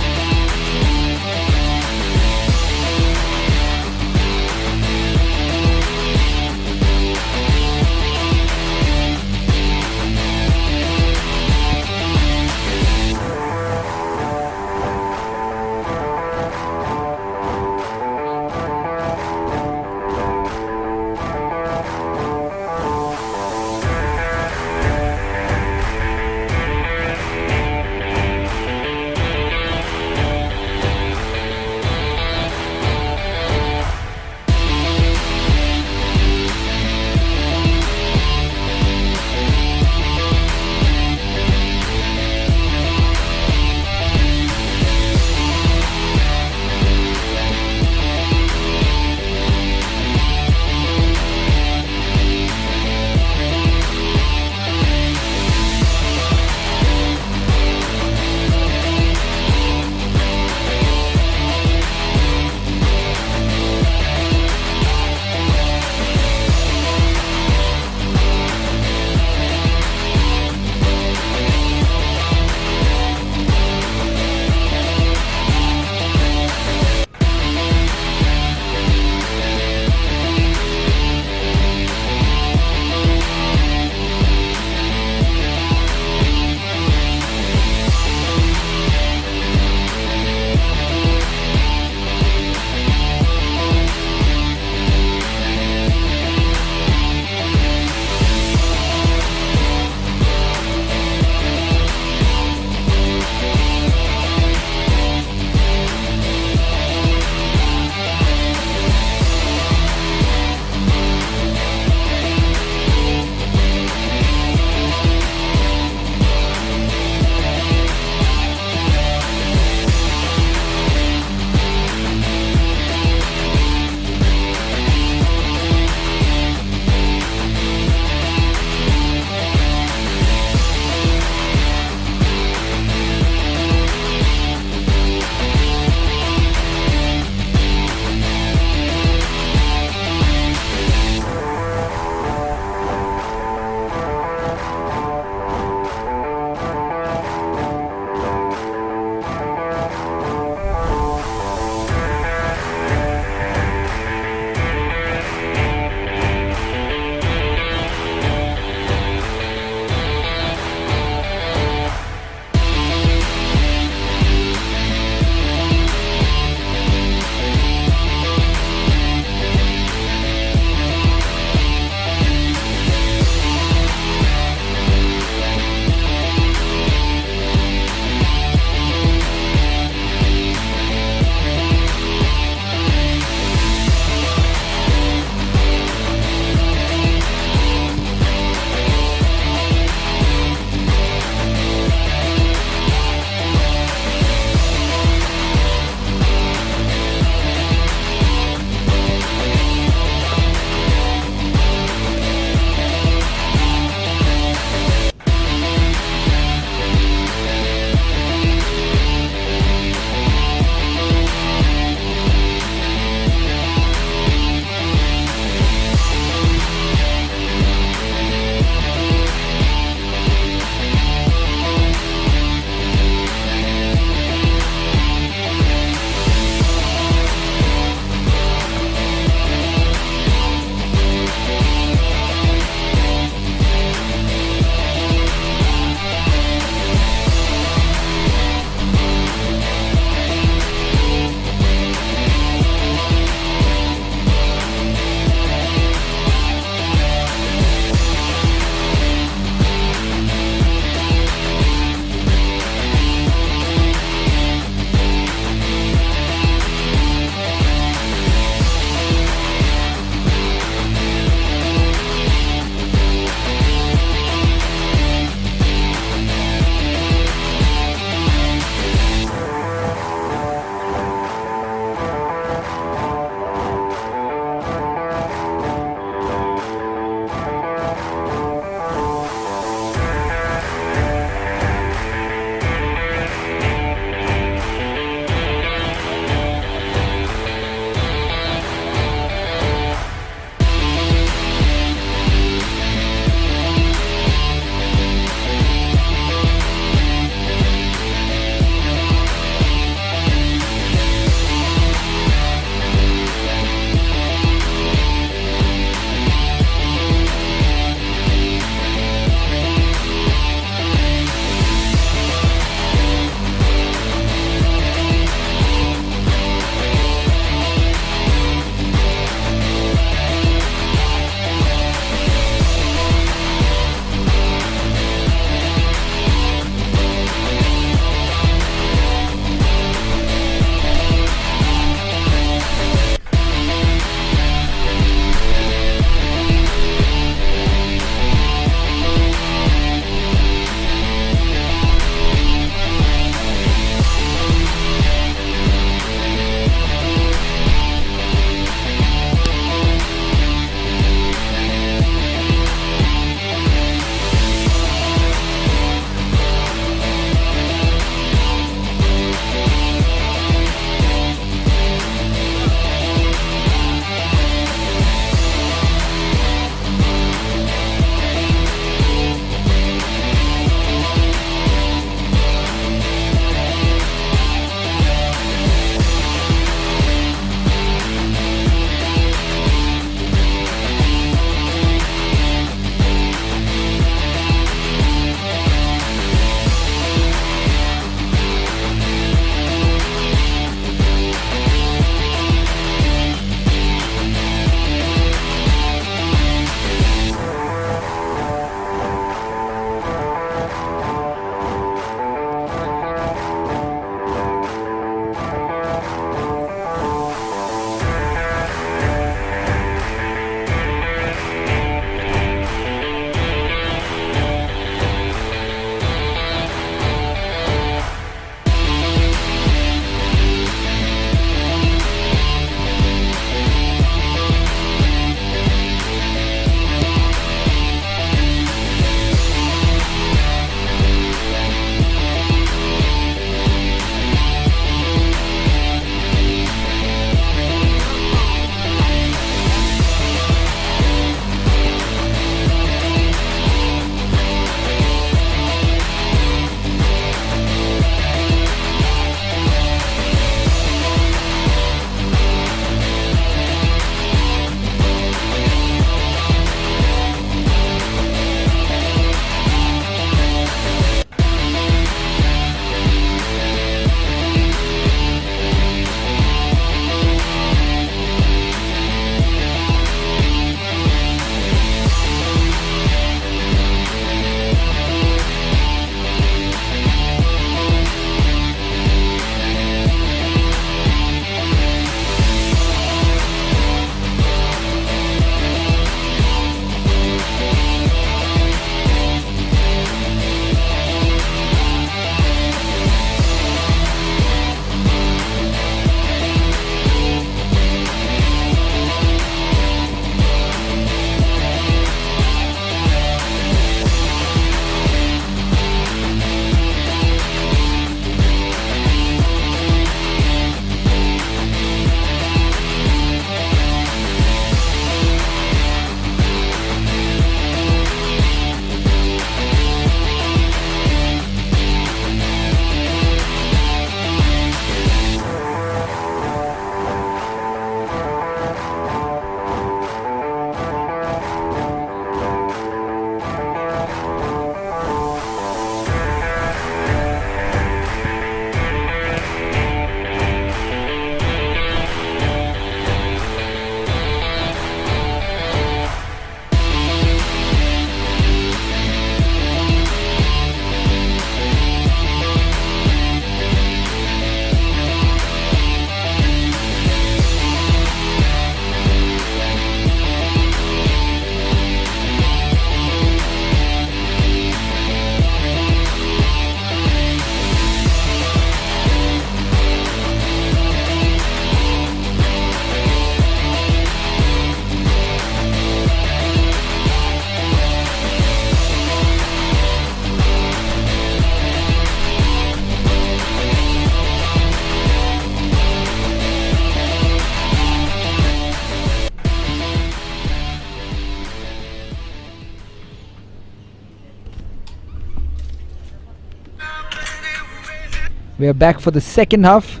We are back for the second half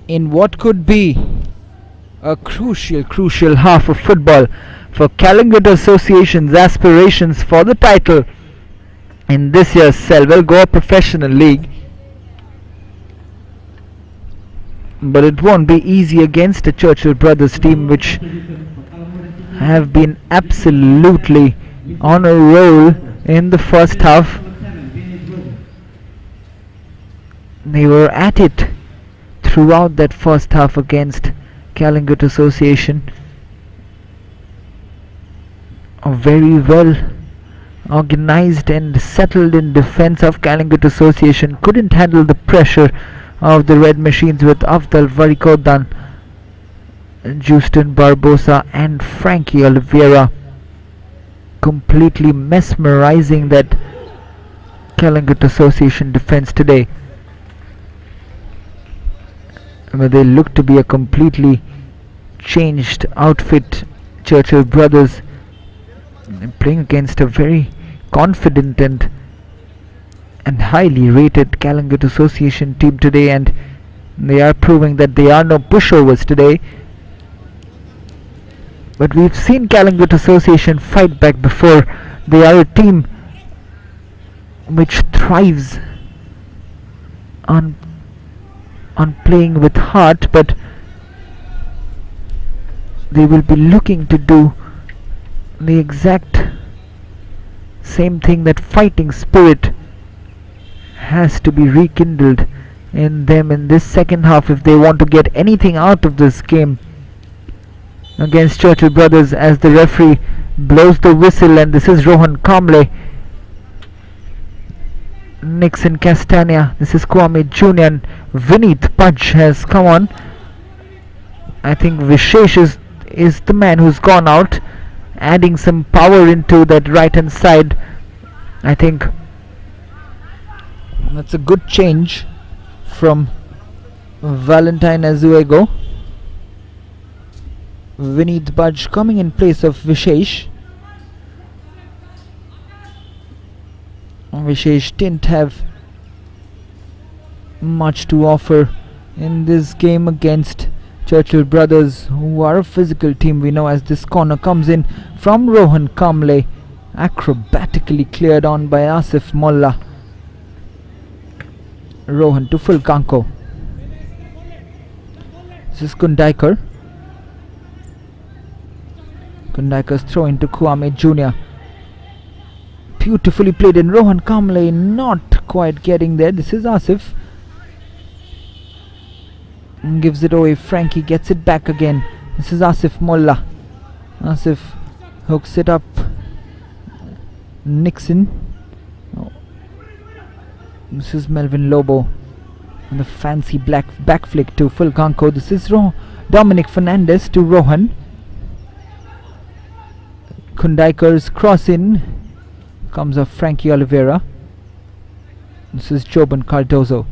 in what could be a crucial half of football for Calangute Association's aspirations for the title in this year's Selvel Goa Professional League. But it won't be easy against a Churchill Brothers team which have been absolutely on a roll in the first half. They were at it throughout that first half against Calangute Association. A very well organized and settled in defense of Calangute Association couldn't handle the pressure of the Red Machines with Afdal Varikodan, Justin Barbosa and Frankie Oliveira completely mesmerizing that Calangute Association defense today. But they look to be a completely changed outfit. Churchill Brothers playing against a very confident and highly rated Calangute Association team today, and they are proving that they are no pushovers today. But we've seen Calangute Association fight back before. They are a team which thrives on playing with heart, but they will be looking to do the exact same thing. That fighting spirit has to be rekindled in them in this second half if they want to get anything out of this game against Churchill Brothers, as the referee blows the whistle. And this is Rohan Kamble, Nixon Castagna, this is Kwame Jr. and Vineet Pudge has come on. I think Vishesh is the man who's gone out, adding some power into that right hand side. I think that's a good change from Valentine Azuego. Vineet Pudge coming in place of Vishesh. Vishesh didn't have much to offer in this game against Churchill Brothers, who are a physical team, we know, as this corner comes in from Rohan Kamble, acrobatically cleared on by Asif Molla. Rohan to full Kanko. This is Kundaikar. Kundaikar's throw into Kwame Jr. Beautifully played in. Rohan Kamble not quite getting there. This is Asif. Gives it away. Frankie gets it back again. This is Asif Molla. Asif hooks it up. Nixon. This is Melvin Lobo. And the fancy black back flick to Fulganko. This is Dominic Fernandez to Rohan. Kundaikar's cross in. Comes off Frankie Oliveira. This is Joban Cardozo.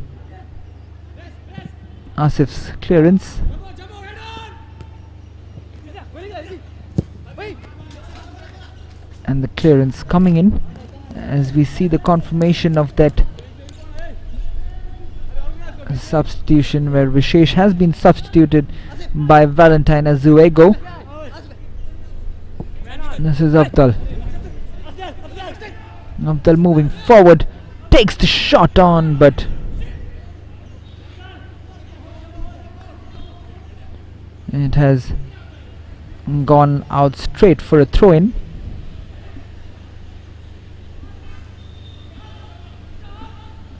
Asif's clearance. And the clearance coming in as we see the confirmation of that substitution, where Vishesh has been substituted by Valentine Azuego. This is Abdal. Abdal moving forward, takes the shot on, but it has gone out straight for a throw-in.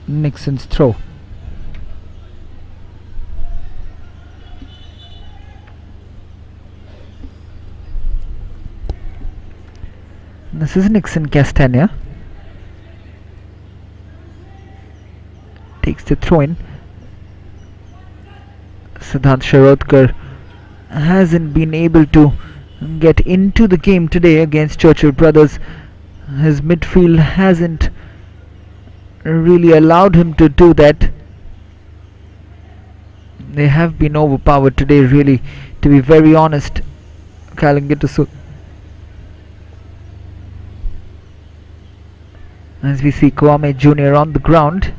Nixon's throw. This is Nixon Castagna. Takes the throw in. Siddhant Sharotkar hasn't been able to get into the game today against Churchill Brothers. His midfield hasn't really allowed him to do that. They have been overpowered today, really, to be very honest. Calangute, as we see Kwame Jr. on the ground.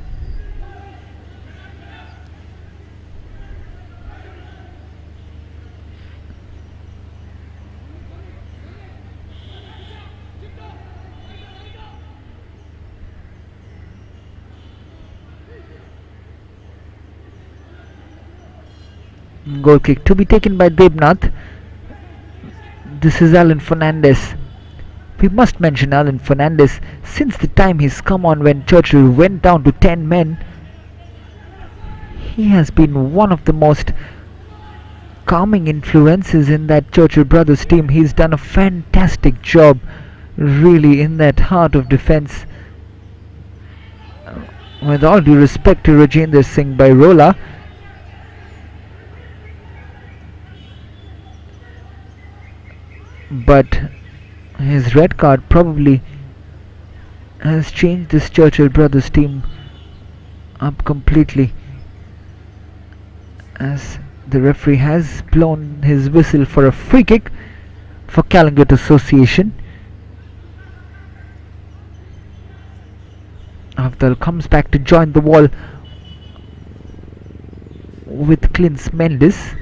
Goal kick to be taken by Debnath. This is Alan Fernandez. We must mention Alan Fernandez. Since the time he's come on when Churchill went down to 10 men, he has been one of the most calming influences in that Churchill Brothers team. He's done a fantastic job really in that heart of defence. With all due respect to Rajendra Singh Bairola, but his red card probably has changed this Churchill Brothers team up completely, as the referee has blown his whistle for a free kick for Calangute Association. Afdal comes back to join the wall with Clint Mendes.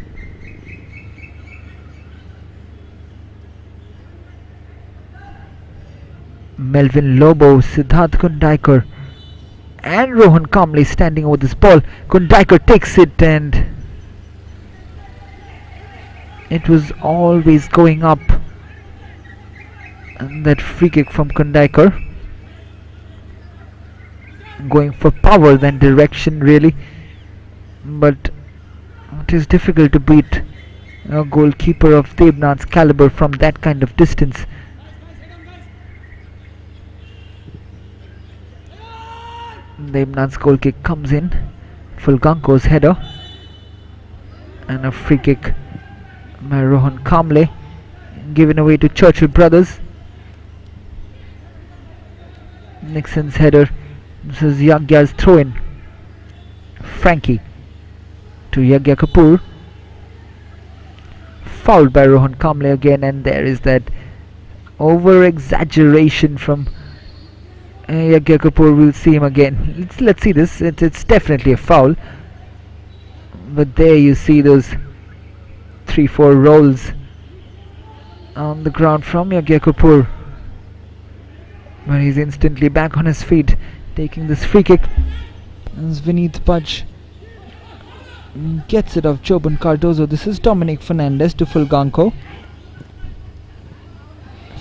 Melvin Lobo, Siddharth Kundaikar and Rohan Kamble standing over this ball. Kundaikar takes it and it was always going up. And that free kick from Kundaikar, going for power than direction really, but it is difficult to beat a goalkeeper of Debnath's caliber from that kind of distance. Debnath's goal kick comes in, Fulganko's header, and a free kick by Rohan Kamble given away to Churchill Brothers. Nixon's header. This is Yagya's throw in. Frankie to Yagya Kapoor, fouled by Rohan Kamble again, and there is that over exaggeration from Yagya Kapoor. We'll see him again. Let's see this. It's definitely a foul, but there you see those 3-4 rolls on the ground from Yagya Kapoor, but he's instantly back on his feet, taking this free kick. As Vineet Pudge gets it off Joban Cardozo. This is Dominic Fernandez to Fulganko.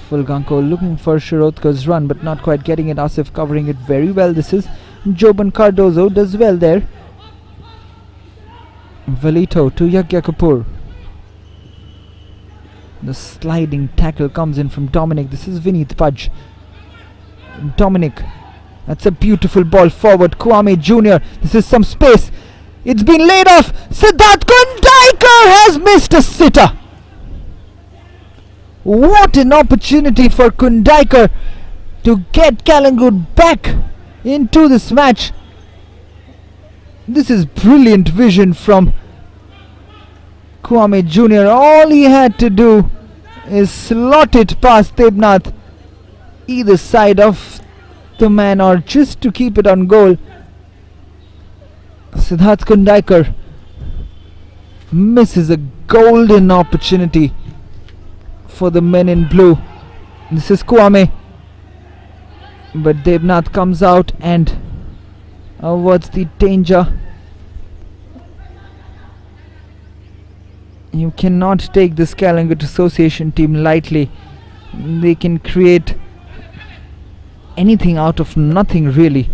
Fulganko looking for Shirotka's run but not quite getting it. Asif covering it very well. This is Joban Cardozo, does well there. Valito to Yagya Kapoor. The sliding tackle comes in from Dominic. This is Vineet Pudge. Dominic, that's a beautiful ball forward. Kwame Jr. This is some space. It's been laid off. Siddharth Kundaikar has missed a sitter. What an opportunity for Kundaikar to get Calangute back into this match. This is brilliant vision from Kwame Jr. All he had to do is slot it past Debnath either side of the man or just to keep it on goal. Siddharth Kundaikar misses a golden opportunity for the men in blue. This is Kwame, but Debnath comes out and avoids the danger. You cannot take this Calangute Association team lightly. They can create anything out of nothing really.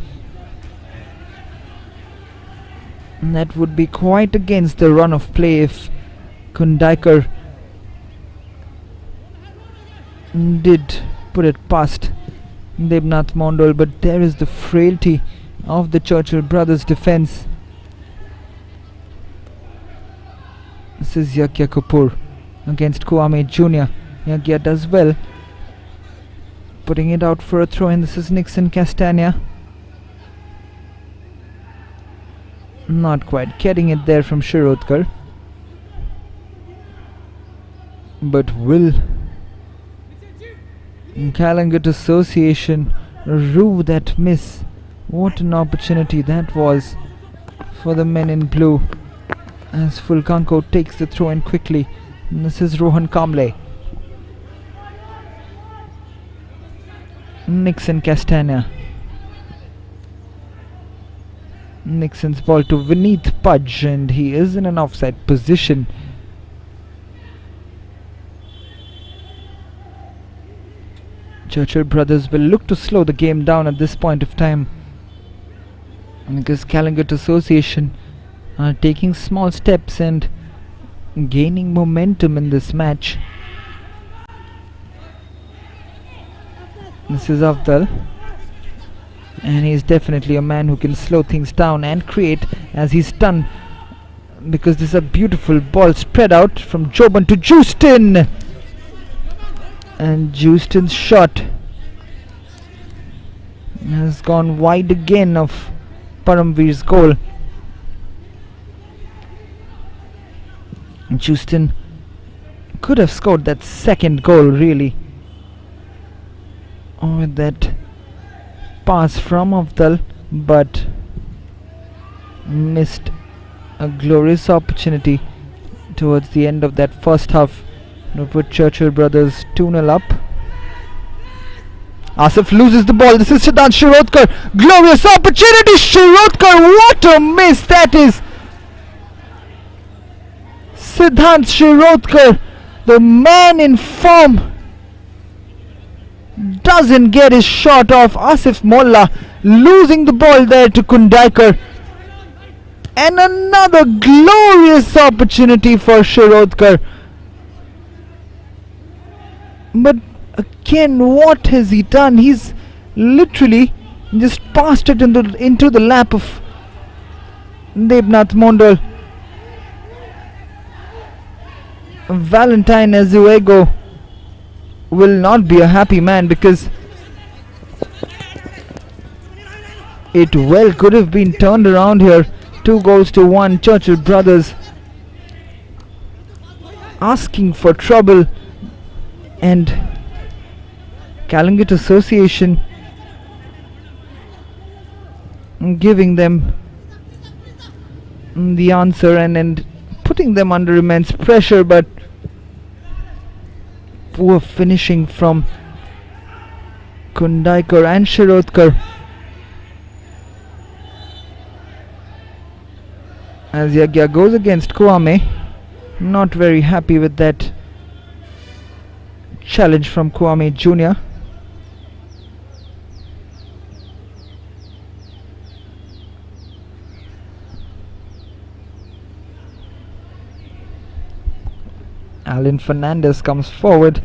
And that would be quite against the run of play if Kundaikar did put it past Debnath Mondol, but there is the frailty of the Churchill Brothers defence. This is Yagya Kapoor against Kwame Jr. Yagya does well, putting it out for a throw in. This is Nixon Castagna. Not quite getting it there from Shirotkar, but will Calangute Association rue that miss? What an opportunity that was for the men in blue, as Fulganko takes the throw in quickly. And this is Rohan Kamble. Nixon Castagna. Nixon's ball to Vineet Pudge, and he is in an offside position. Churchill Brothers will look to slow the game down at this point of time, because Calangute Association are taking small steps and gaining momentum in this match. This is Afdal, and he's definitely a man who can slow things down and create, as he's done, because this is a beautiful ball spread out from Joban to Justin, and Justin's shot has gone wide again of Paramveer's goal. Justin could have scored that second goal really, with that pass from Afdal, but missed a glorious opportunity towards the end of that first half to put Churchill Brothers 2-0 up. Asif loses the ball. This is Siddhant Shirodkar. Glorious opportunity. Shirodkar, what a miss that is. Siddhant Shirodkar, the man in form, doesn't get his shot off. Asif Molla losing the ball there to Kundaikar, and another glorious opportunity for Shirodkar. But again, what has he done? He's literally just passed it into the lap of Debnath Mondal. Valentine Azuego will not be a happy man, because it well could have been turned around here. 2-1. Churchill Brothers asking for trouble, and Calangute Association giving them the answer and putting them under immense pressure. But poor finishing from Kundaikar and Shirodkar, as Yagya goes against Kwame. Not very happy with that challenge from Kwame Jr. Alan Fernandez comes forward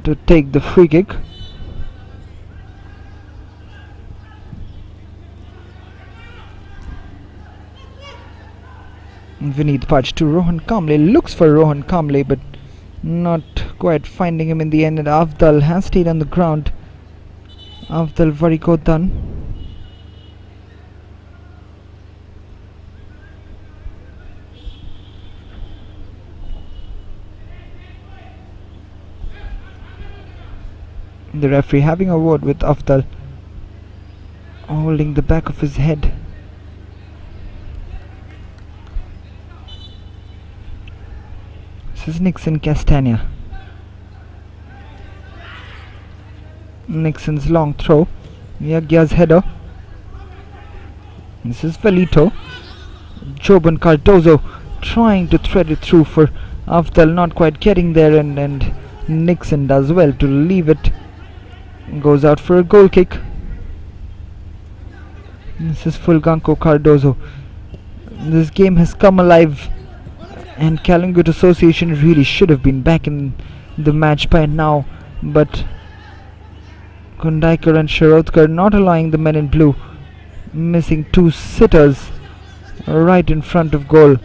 to take the free kick. Vineet Pudge to Rohan Kamble. Looks for Rohan Kamble, but not quite finding him in the end. And Afdal has stayed on the ground. Afdal Varikotan. The referee having a word with Afdal, holding the back of his head. This is Nixon Castagna. Nixon's long throw. Yagya's header. This is Velito. Joban Cardozo trying to thread it through for Afdal, not quite getting there, and Nixon does well to leave it. Goes out for a goal kick. This is Fulganko Cardozo. This game has come alive, and Calangute Association really should have been back in the match by now, but Kundaikar and Shirodkar not allowing the men in blue, missing two sitters right in front of goal.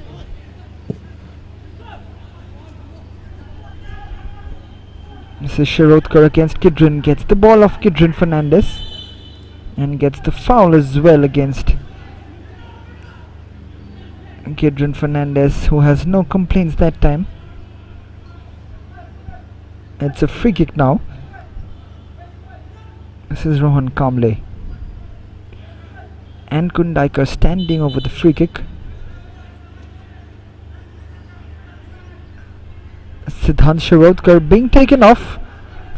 This is Shirodkar against Kidron, gets the ball off Kidron Fernandez and gets the foul as well against Kidron Fernandez, who has no complaints that time. It's a free kick now. This is Rohan Kamble and Kundaikar standing over the free kick. Siddhant Shirodkar being taken off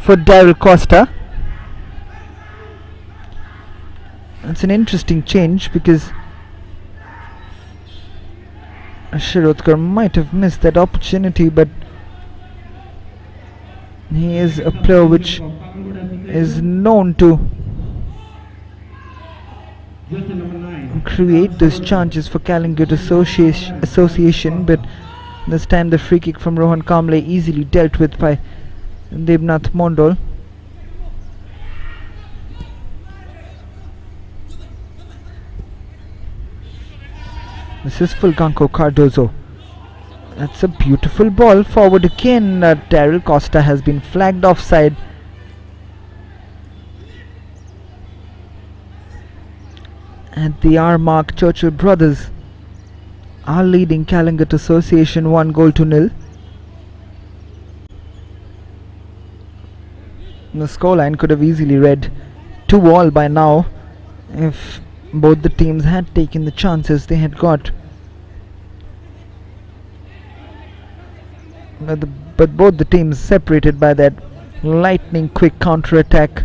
for Daryl Costa, It's an interesting change because Shirodkar might have missed that opportunity, but he is a player which is known to create those chances for Calangute Association, but this time the free kick from Rohan Kamble easily dealt with by Devnath Mondol. This is Fulganko Cardozo. That's a beautiful ball forward again. Daryl Costa has been flagged offside. At the hour mark, Churchill Brothers are leading Calangute Association 1-0. The scoreline could have easily read 2-all by now if both the teams had taken the chances they had got. But both the teams separated by that lightning quick counter attack,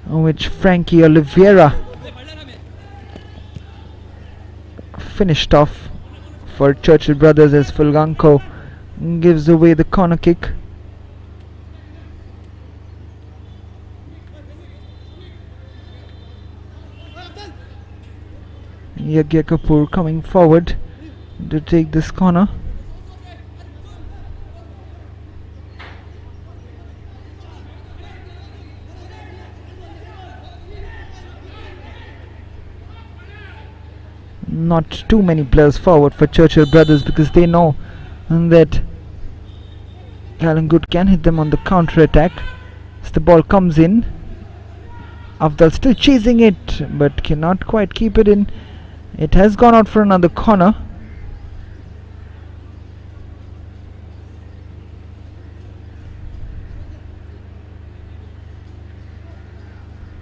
which Frankie Oliveira finished off for Churchill Brothers as Fulganko gives away the corner kick. Yagya Kapoor coming forward to take this corner. Not too many players forward for Churchill Brothers because they know that Calangute can hit them on the counter attack. As the ball comes in, Afdal still chasing it but cannot quite keep it in. It has gone out for another corner.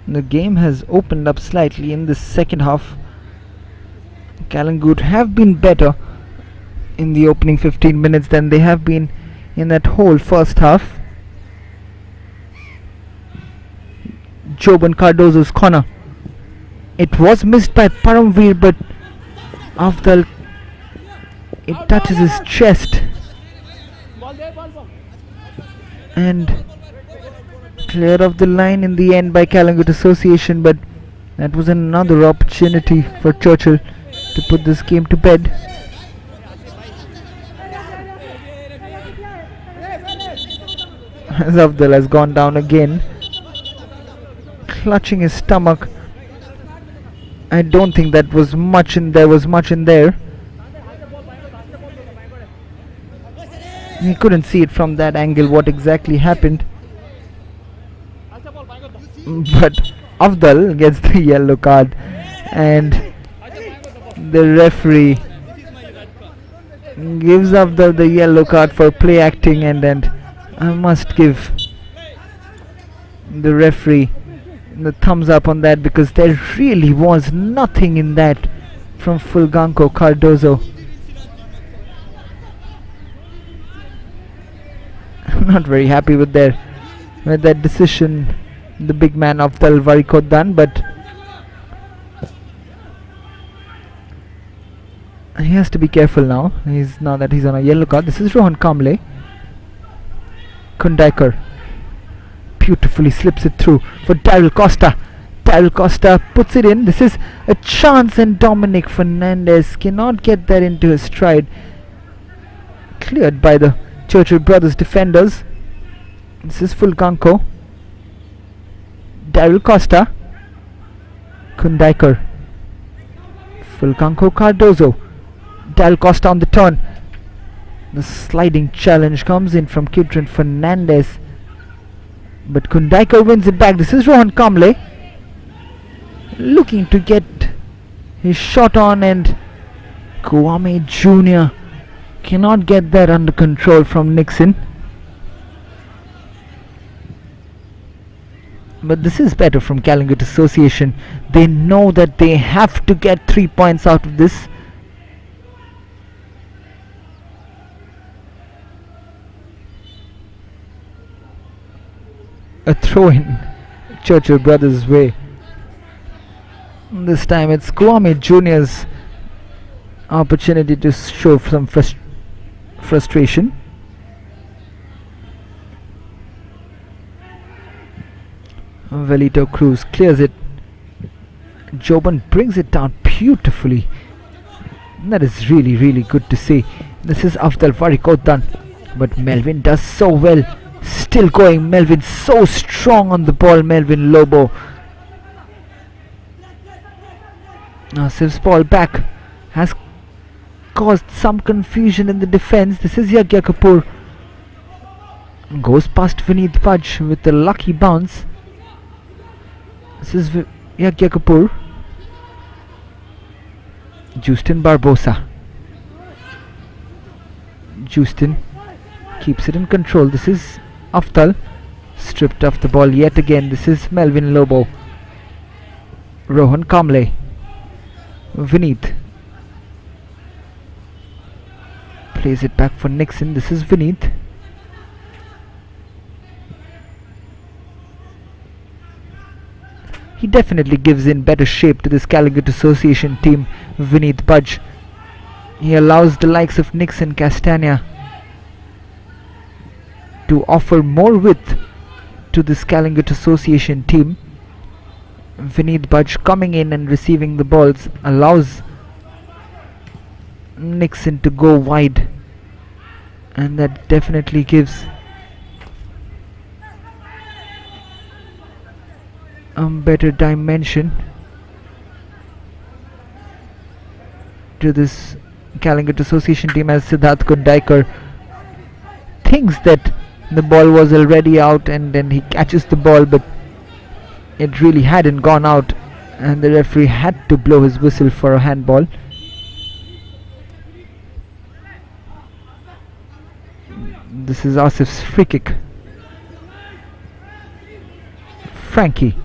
The game has opened up slightly in the second half. Calangute have been better in the opening 15 minutes than they have been in that whole first half. Joban Cardozo's corner. It was missed by Paramveer, but Afdal, it touches his chest and cleared off the line in the end by Calangute Association, but that was another opportunity for Churchill to put this game to bed. As Afdal has gone down again, clutching his stomach. I don't think that was much in there. He couldn't see it from that angle what exactly happened. But Afdal gets the yellow card and the referee gives Afdal the yellow card for play acting, and then I must give the referee the thumbs up on that because there really was nothing in that from Fulganko Cardozo. I'm not very happy with that decision the big man of Talvari done, but he has to be careful now. Now that he's on a yellow card. This is Rohan Kamble. Kundaikar beautifully slips it through for Daryl Costa. Daryl Costa puts it in. This is a chance and Dominic Fernandez cannot get that into his stride. Cleared by the Churchill Brothers defenders. This is Fulganko. Daryl Costa. Kundaikar. Fulganko Cardozo. Daryl Costa on the turn. The sliding challenge comes in from Kidron Fernandez, but Kundaikar wins it back. This is Rohan Kamble looking to get his shot on, and Kwame Jr. cannot get that under control from Nixon. But this is better from Calangute Association. They know that they have to get 3 points out of this. A throw in Churchill Brothers' way. This time it's Kwame Junior's opportunity to show some frustration. Velito Cruz clears it. Joban brings it down beautifully. That is really good to see. This is Afdal Varikotan, but Melvin does so well. Still going, Melvin so strong on the ball. Melvin Lobo. Asif's ball back has caused some confusion in the defense. This is Yagya Kapoor. Goes past Vineet Pudge with a lucky bounce. This is Yagya Kapoor. Justin Barbosa. Justin keeps it in control. This is Aftal. Stripped off the ball yet again. This is Melvin Lobo. Rohan Kamble. Vineet. Plays it back for Nixon. This is Vineet. He definitely gives in better shape to this Calangute Association team, Vineet Pudge. He allows the likes of Nixon Castagna to offer more width to this Calangute Association team. Vineet Pudge coming in and receiving the balls allows Nixon to go wide, and that definitely gives better dimension to this Calangute Association team, as Siddharth Kundaikar thinks that the ball was already out and then he catches the ball, but it really hadn't gone out and the referee had to blow his whistle for a handball. This is Asif's free kick. Frankie.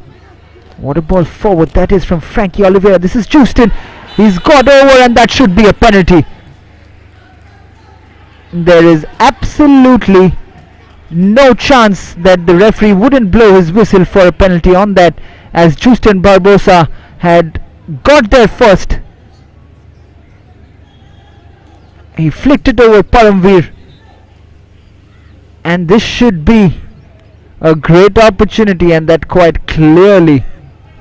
What a ball forward that is from Frankie Oliveira. This is Justin. He's got over and that should be a penalty. There is absolutely no chance that the referee wouldn't blow his whistle for a penalty on that, as Justin Barbosa had got there first. He flicked it over Paramveer, and this should be a great opportunity, and that quite clearly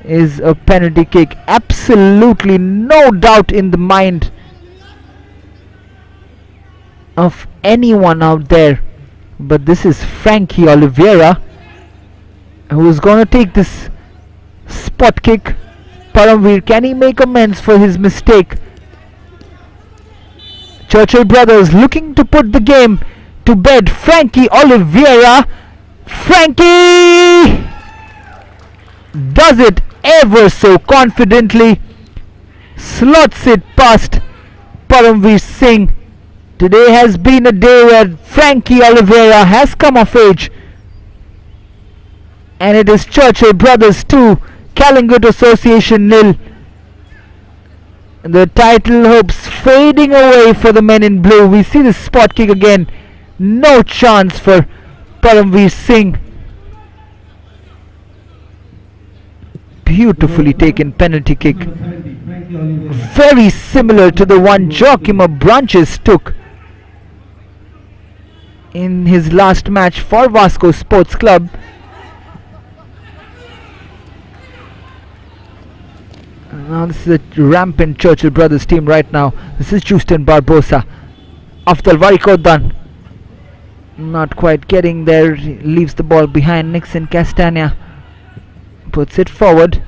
is a penalty kick. Absolutely no doubt in the mind of anyone out there, but this is Frankie Oliveira who is going to take this spot kick. Paramveer, can he make amends for his mistake? Churchill Brothers looking to put the game to bed. Frankie Oliveira. Frankie does it ever so confidently, slots it past Paramveer Singh. Today has been a day where Frankie Oliveira has come of age, and it is Churchill Brothers 2, Calangute Association 0. The title hopes fading away for the men in blue. We see the spot kick again. No chance for Paramveer Singh. Beautifully taken penalty kick. Very similar to the one Joachim Branches took in his last match for Vasco Sports Club. Now this is a rampant Churchill Brothers team right now. This is Justin Barbosa. Afdal Varikodan not quite getting there. He leaves the ball behind. Nixon Castagna puts it forward.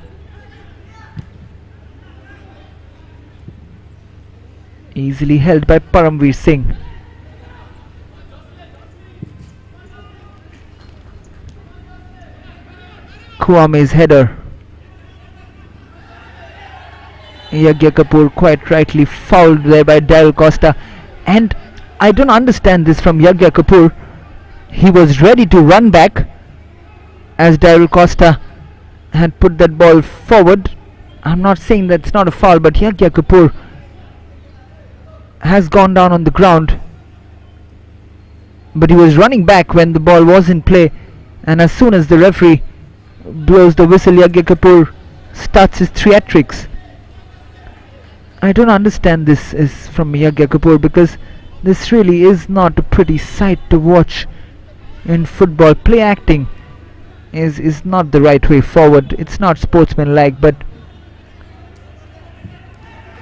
Easily held by Paramveer Singh. Kwame's header. Yagya Kapoor quite rightly fouled there by Daryl Costa, and I don't understand this from Yagya Kapoor. He was ready to run back as Daryl Costa had put that ball forward. I'm not saying that's not a foul, but Yagya Kapoor has gone down on the ground, but he was running back when the ball was in play, and as soon as the referee blows the whistle, Yagya Kapoor starts his theatrics. I don't understand this is from Yagya Kapoor, because this really is not a pretty sight to watch in football. Play acting is not the right way forward. It's not sportsmanlike, but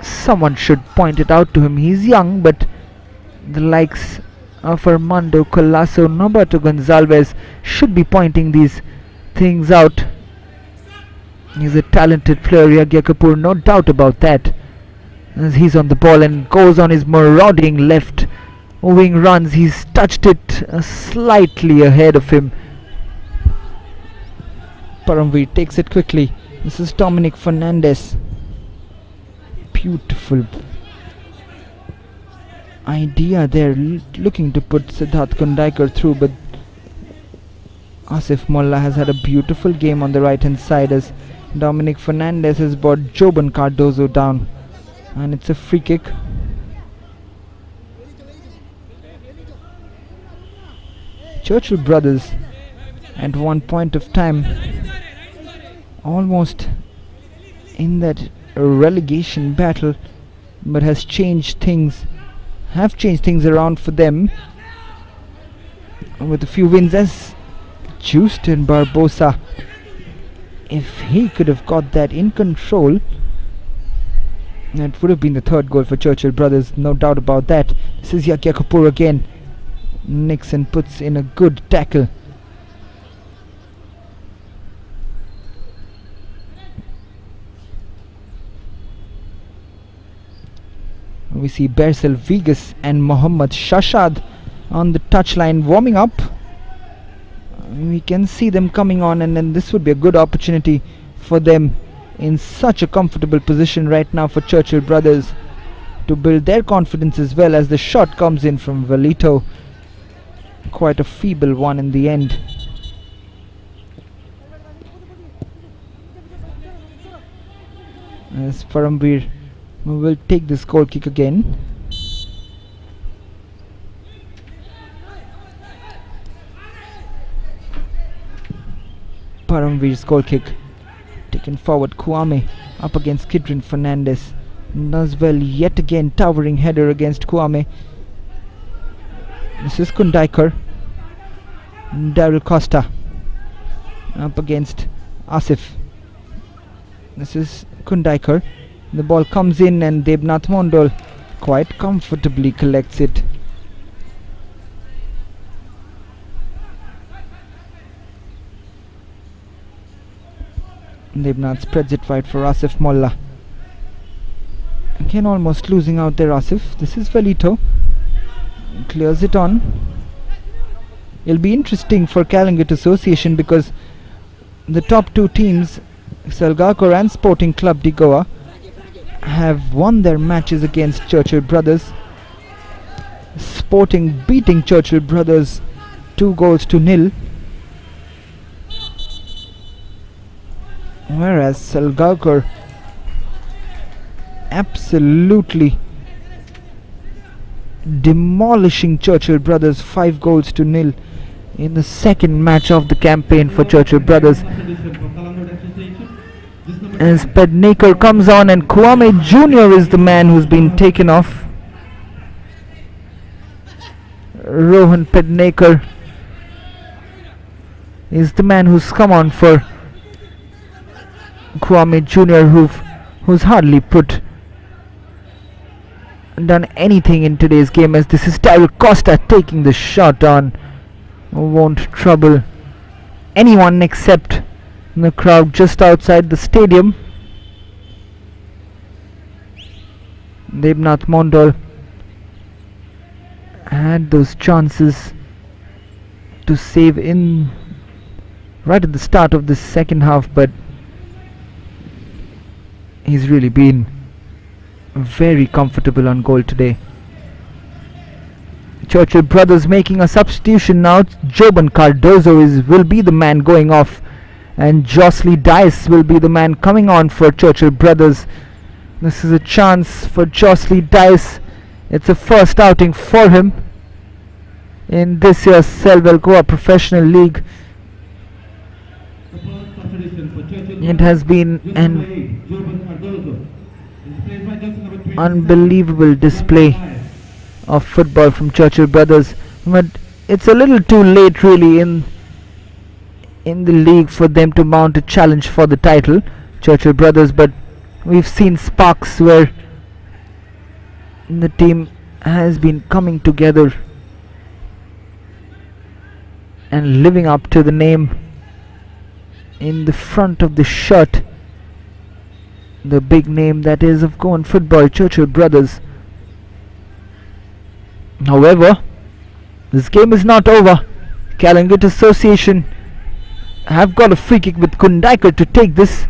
someone should point it out to him. He's young, but the likes of Armando Colasso, Nobato Gonzalez should be pointing these things out. He's a talented player, Yagya Kapoor, no doubt about that. As he's on the ball and goes on his marauding left wing runs. He's touched it slightly ahead of him. Paramveer takes it quickly. This is Dominic Fernandez. Beautiful idea there, looking to put Siddharth Kundaikar through, but Asif Molla has had a beautiful game on the right hand side as Dominic Fernandez has brought Joban Cardozo down, and it's a free kick. Churchill Brothers at one point of time almost in that relegation battle, but have changed things around for them with a few wins. As Justin Barbosa, if he could have got that in control, that would have been the third goal for Churchill Brothers, no doubt about that. This is Yagya Kapoor again. Nixon puts in a good tackle. We see Bersel Vigas and Mohammad Shashad on the touchline warming up. We can see them coming on, and then this would be a good opportunity for them in such a comfortable position right now for Churchill Brothers to build their confidence as well, as the shot comes in from Velito. Quite a feeble one in the end. As Paramveer will take this goal kick again. Paramveer's goal kick taken forward. Kwame up against Kidrin Fernandez. Does well yet again. Towering header against Kwame. This is Kundaikar. Daryl Costa up against Asif. This is Kundaikar. The ball comes in and Debnath Mondol quite comfortably collects it. Debnath spreads it wide for Asif Molla. Again almost losing out there Asif. This is Velito. Clears it on. It'll be interesting for Calangute Association because the top two teams, Salgakor and Sporting Club de Goa, have won their matches against Churchill Brothers. Sporting beating Churchill Brothers 2-0, whereas Salgakor absolutely demolishing Churchill Brothers 5-0 in the second match of the campaign for Churchill Brothers. As Pednekar comes on and Kwame Jr. is the man who's been taken off. Rohan Pednekar is the man who's come on for Kwame Jr. who's hardly done anything in today's game, as this is Daryl Costa taking the shot on. Won't trouble anyone except the crowd just outside the stadium. Debnath Mondol had those chances to save in right at the start of the second half, but he's really been very comfortable on goal today. Churchill Brothers making a substitution now. Joban Cardozo will be the man going off, and Josley Dice will be the man coming on for Churchill Brothers. This is a chance for Josley Dice. It's a first outing for him in this year's Selvel Goa Professional League. It has been an unbelievable display of football from Churchill Brothers, but it's a little too late really in the league for them to mount a challenge for the title, Churchill Brothers, but we've seen sparks where the team has been coming together and living up to the name in the front of the shirt, the big name that is of Goan football, Churchill Brothers. However, this game is not over. Calangute Association have got a free kick with Kundaikar to take this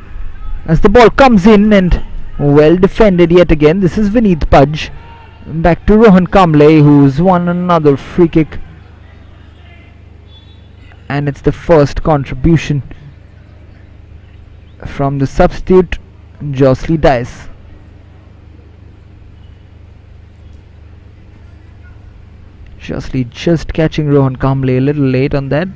as the ball comes in and well defended yet again. This is Vineet Pudge. Back to Rohan Kamble, who's won another free kick, and it's the first contribution from the substitute Josley Dice. Josley just catching Rohan Kamble a little late on that.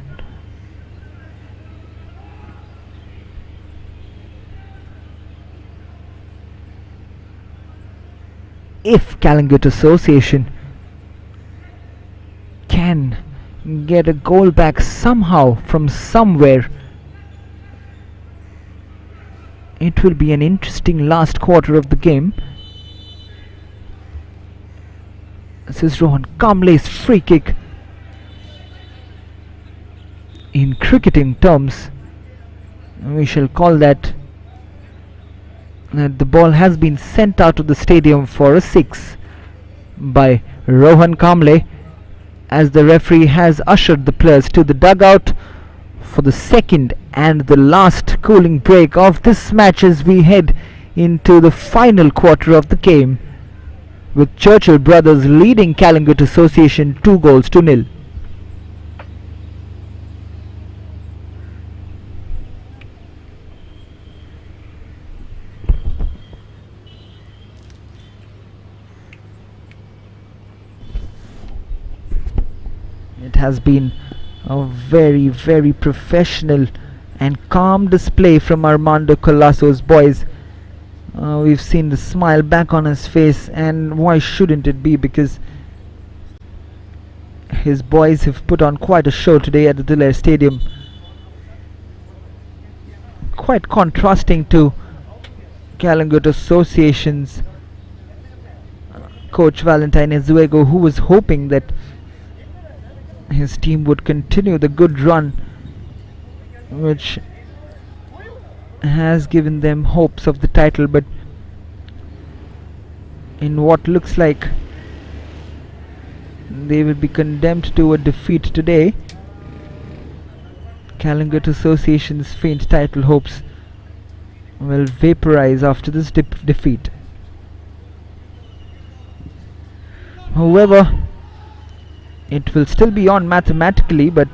If Calangute Association can get a goal back somehow from somewhere, it will be an interesting last quarter of the game. This is Rohan Kamble's free kick. In cricketing terms, we shall call that the ball has been sent out of the stadium for a 6 by Rohan Kamble, as the referee has ushered the players to the dugout for the second and the last cooling break of this match as we head into the final quarter of the game, with Churchill Brothers leading Calangute Association 2-0. It has been a very, very professional and calm display from Armando Colasso's boys. We've seen the smile back on his face, and why shouldn't it be, because his boys have put on quite a show today at the Duler Stadium, quite contrasting to Calangute Association's coach Valentine Ezuego, who was hoping that his team would continue the good run which has given them hopes of the title, but in what looks like they will be condemned to a defeat today, Calangute Association's faint title hopes will vaporize after this defeat. However, it will still be on mathematically, but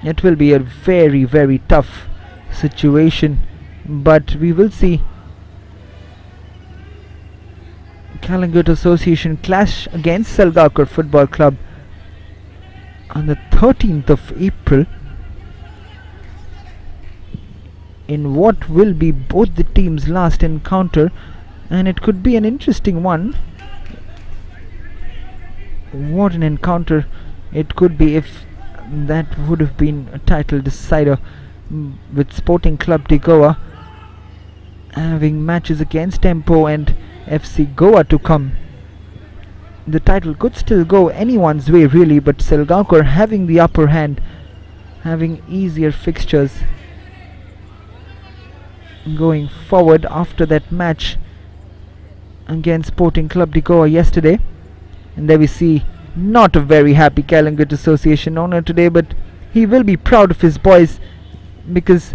it will be a very, very tough situation. But we will see Calangute Association clash against Selvel Football Club on the 13th of April in what will be both the teams' last encounter, and it could be an interesting one. What an encounter it could be if that would have been a title decider, with Sporting Club de Goa having matches against Tempo and FC Goa to come. The title could still go anyone's way really, but Selgaonkar having the upper hand, having easier fixtures going forward after that match against Sporting Club de Goa yesterday. And there we see not a very happy Calangute Association owner today, but he will be proud of his boys, because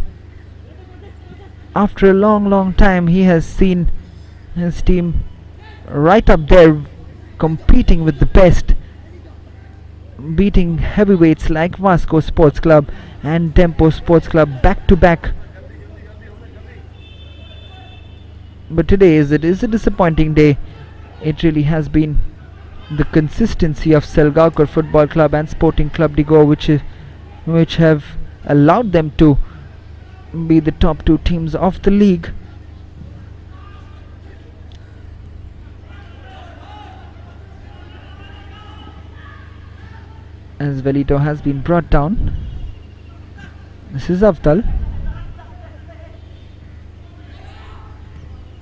after a long time he has seen his team right up there competing with the best, beating heavyweights like Vasco Sports Club and Tempo Sports Club back to back. But today it is a disappointing day. It really has been the consistency of Selgaonkar Football Club and Sporting Club de Goa which have allowed them to be the top two teams of the league. As Velito has been brought down. This is Avdal.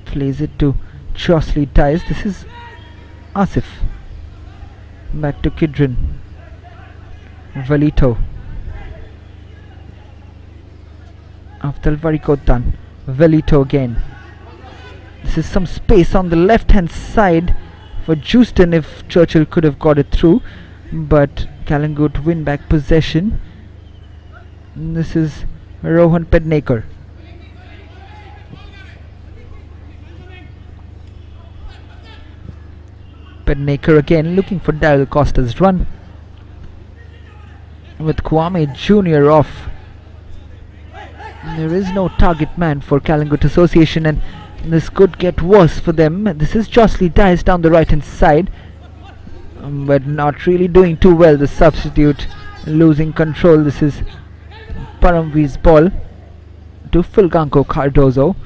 Plays it to Chorsley Dice. This is Asif. Back to Kidron. Velito. Avdal Varikotan. Velito again. This is some space on the left hand side for Houston if Churchill could have got it through, but Calangute win back possession. This is Rohan Pednekar. Pednekar again looking for Daryl Costa's run, with Kwame Jr. off. There is no target man for Calangute Association, and this could get worse for them. This is Josley Dice down the right hand side, but not really doing too well. The substitute losing control. This is Paramveer's ball to Fulganko Cardozo.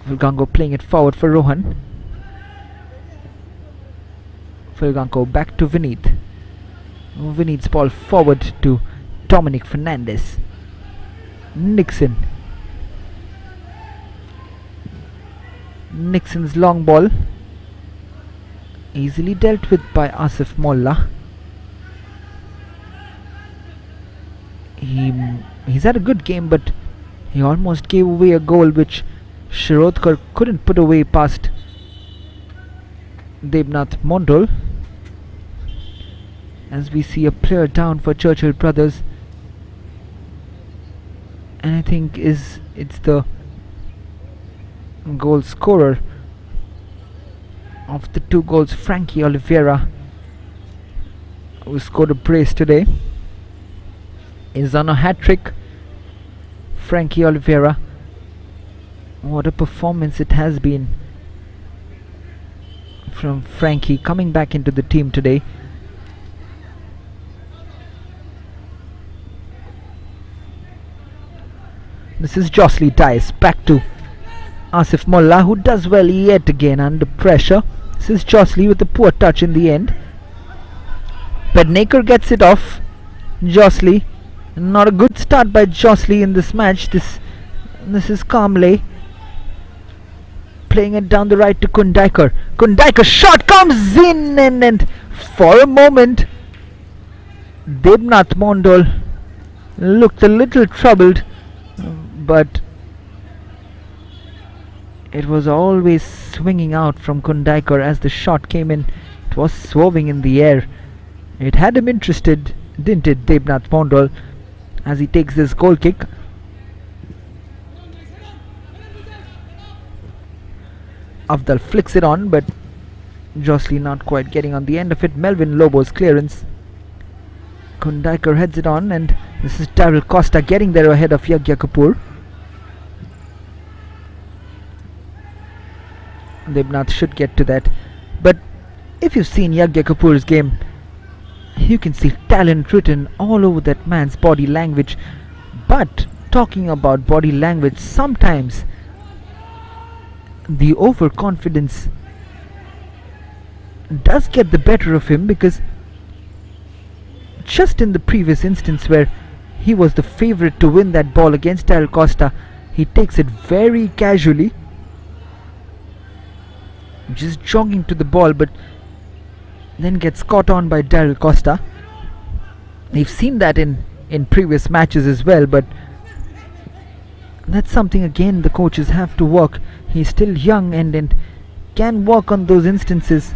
Fulganko playing it forward for Rohan. Fulganko back to Vineet. Vineet's ball forward to Dominic Fernandez. Nixon. Nixon's long ball easily dealt with by Asif Molla. He's had a good game, but he almost gave away a goal which Shirodkar couldn't put away past Debnath Mondol. As we see a player down for Churchill Brothers, and I think it's the goal scorer of the two goals, Frankie Oliveira, who scored a brace today, is on a hat-trick. Frankie Oliveira, what a performance it has been from Frankie coming back into the team today. This is Josley Dice back to Asif Molla, who does well yet again under pressure. This is Josley with a poor touch in the end. Pednekar gets it off. Josley, not a good start by Josley in this match. This is Kamle playing it down the right to Kundaikar. Kundaikar shot comes in, and for a moment Debnath Mondol looked a little troubled, but it was always swinging out from Kundaikar as the shot came in. It was swerving in the air. It had him interested, didn't it, Debnath Mondol, as he takes this goal kick. Avdal flicks it on, but Josley not quite getting on the end of it. Melvin Lobo's clearance. Kundaikar heads it on, and this is Daryl Costa getting there ahead of Yagya Kapoor. Debnath should get to that, but if you've seen Yagya Kapoor's game, you can see talent written all over that man's body language. But talking about body language, sometimes the overconfidence does get the better of him, because just in the previous instance where he was the favourite to win that ball against Daryl Costa, he takes it very casually, just jogging to the ball, but then gets caught on by Daryl Costa. We've seen that in previous matches as well, but that's something again the coaches have to work. He's still young and can work on those instances.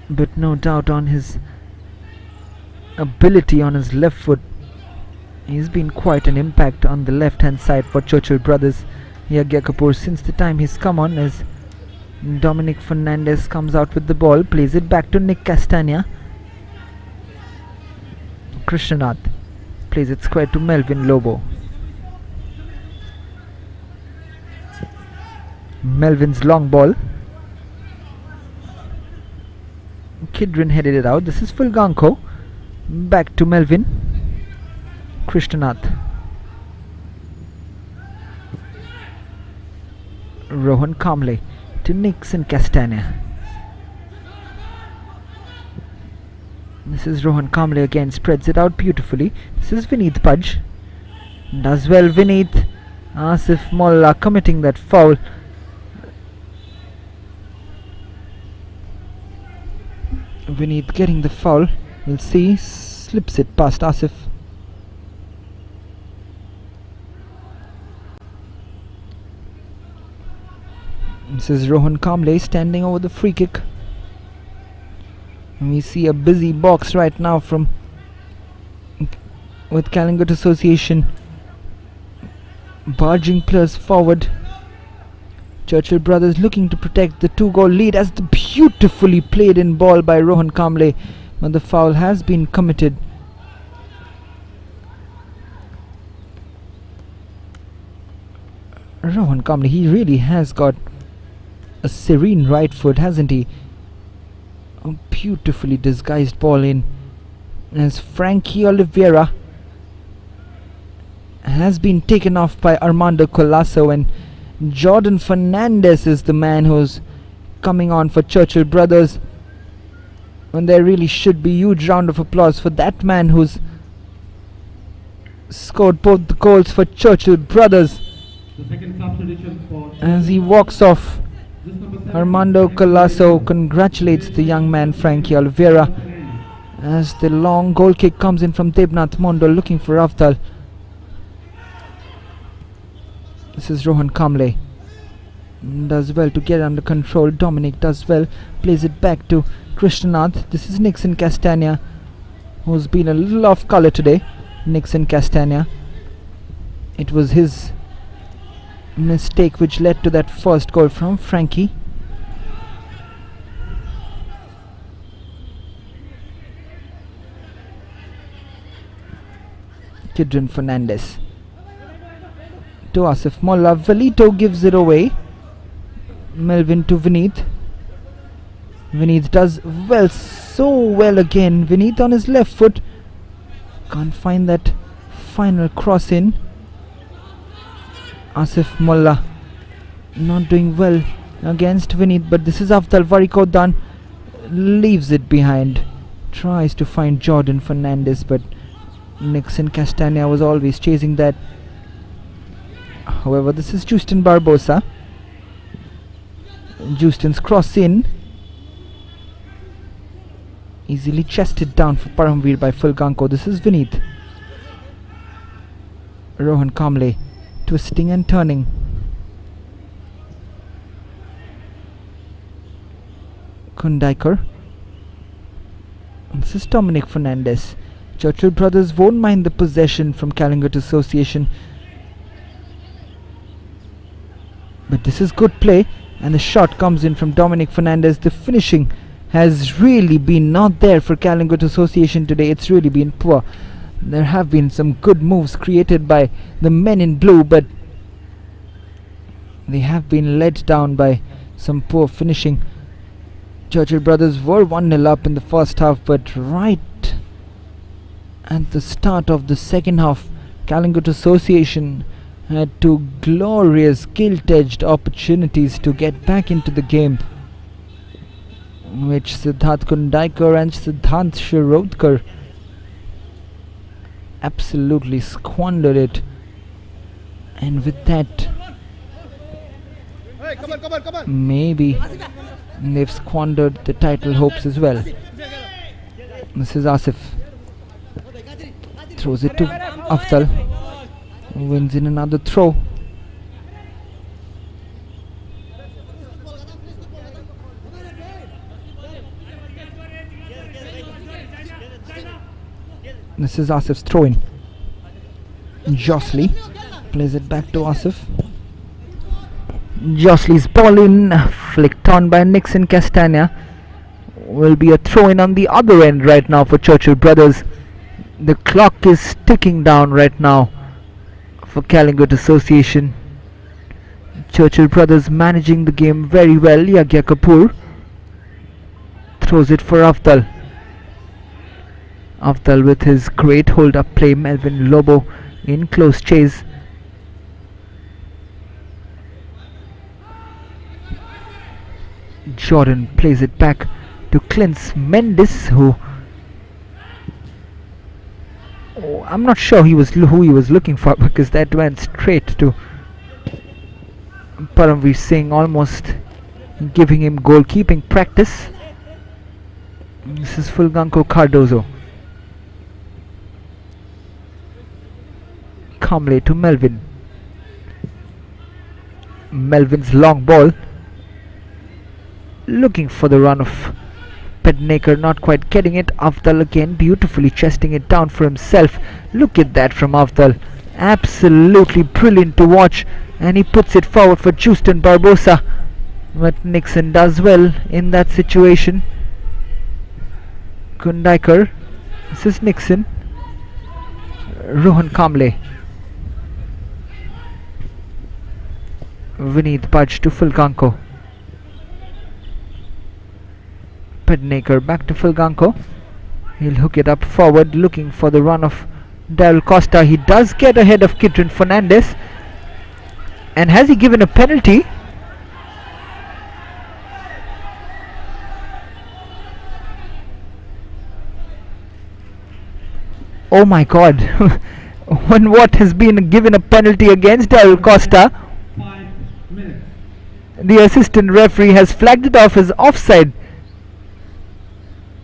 But no doubt on his ability on his left foot, he's been quite an impact on the left hand side for Churchill Brothers. Yagya Kapoor, since the time he's come on, as Dominic Fernandez comes out with the ball, plays it back to Nick Castagna. Krishnanath plays it square to Melvin Lobo. Melvin's long ball. Kidron headed it out. This is Fulganko. Back to Melvin. Krishnanath. Rohan Kamble to Nixon Castagna. This is Rohan Kamble again, spreads it out beautifully. This is Vineet Pudge. Does well Vineet. Asif Molla committing that foul. Vineet getting the foul. We'll see. Slips it past Asif. This is Rohan Kamble standing over the free kick. And we see a busy box right now with Calangute Association barging players forward. Churchill Brothers looking to protect the 2-goal lead as the beautifully played in ball by Rohan Kamble, but the foul has been committed. Rohan Kamble, he really has got a serene right foot, hasn't he? A beautifully disguised ball in as Frankie Oliveira has been taken off by Armando Colasso, and Jordan Fernandez is the man who's coming on for Churchill Brothers, and there really should be huge round of applause for that man who's scored both the goals for Churchill Brothers. As he walks off, Armando Colasso congratulates the young man Frankie Oliveira as the long goal kick comes in from Debnath Mondo looking for Avdal. This is Rohan Kamble. Does well to get under control. Dominic does well. Plays it back to Krishnanath. This is Nixon Castagna, who's been a little off colour today. Nixon Castagna. It was his mistake which led to that first goal from Frankie. Kidron Fernandez to Asif Molla. Valito gives it away. Melvin to Vineet. Vineet does well, so well again. Vineet on his left foot. Can't find that final cross in. Asif Molla not doing well against Vineet, but this is Avdal Varikodan. Leaves it behind. Tries to find Jordan Fernandez, but Nixon Castagna was always chasing that. However, this is Justin Barbosa. Justin's cross in. Easily chested down for Paramveer by Fulganko. This is Vineet. Rohan Kamble twisting and turning. Kundaikar. This is Dominic Fernandez. Churchill Brothers won't mind the possession from Calangute Association, but this is good play, and the shot comes in from Dominic Fernandez. The finishing has really been not there for Calangute Association today. It's really been poor. There have been some good moves created by the men in blue, but they have been let down by some poor finishing. Churchill Brothers were 1-0 up in the first half, but right at the start of the second half, Calangute Association had two glorious gilt-edged opportunities to get back into the game, which Siddharth Kundaikar and Siddhant Shirodkar absolutely squandered it, and with that maybe they've squandered the title hopes as well. This is Asif. Throws it to Avdal. Wins in another throw. This is Asif's throw in. Josley plays it back to Asif. Josley's ball in, flicked on by Nixon Castagna. Will be a throw in on the other end right now for Churchill Brothers. The clock is ticking down right now for Calangute Association. Churchill Brothers managing the game very well. Yagya Kapoor throws it for Afdal. Afdal with his great hold up play. Melvin Lobo in close chase. Jordan plays it back to Clint Mendes, who I'm not sure who he was looking for, because that went straight to Paramveer Singh, almost giving him goalkeeping practice. This is Fulganko Cardozo. Kamle to Melvin. Melvin's long ball, looking for the run of Pednaker, not quite getting it. Afdal again beautifully chesting it down for himself. Look at that from Afdal, absolutely brilliant to watch, and he puts it forward for Justin Barbosa, but Nixon does well in that situation. Kundaikar, this is Nixon. Rohan Kamle. Vineet Budge to Fulganko. Pednaker back to Fulganko. He'll hook it up forward, looking for the run of Daryl Costa. He does get ahead of Kidron Fernandez. And has he given a penalty? Oh my god. When what has been given a penalty against Daryl Costa, the assistant referee has flagged it off as offside.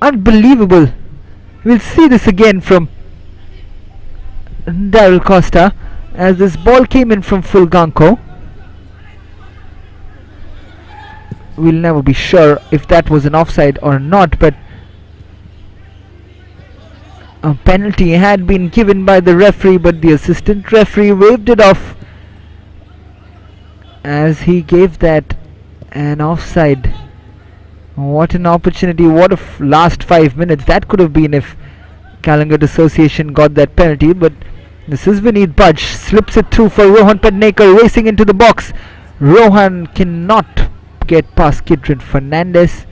Unbelievable. We'll see this again from Daryl Costa, as this ball came in from Fulganko. We'll never be sure if that was an offside or not, but a penalty had been given by the referee, but the assistant referee waved it off as he gave that an offside. What an opportunity, what a last 5 minutes that could have been if Calangute Association got that penalty. But this is Vineet Budge, slips it through for Rohan Pednaker, racing into the box. Rohan cannot get past Kidron Fernandez.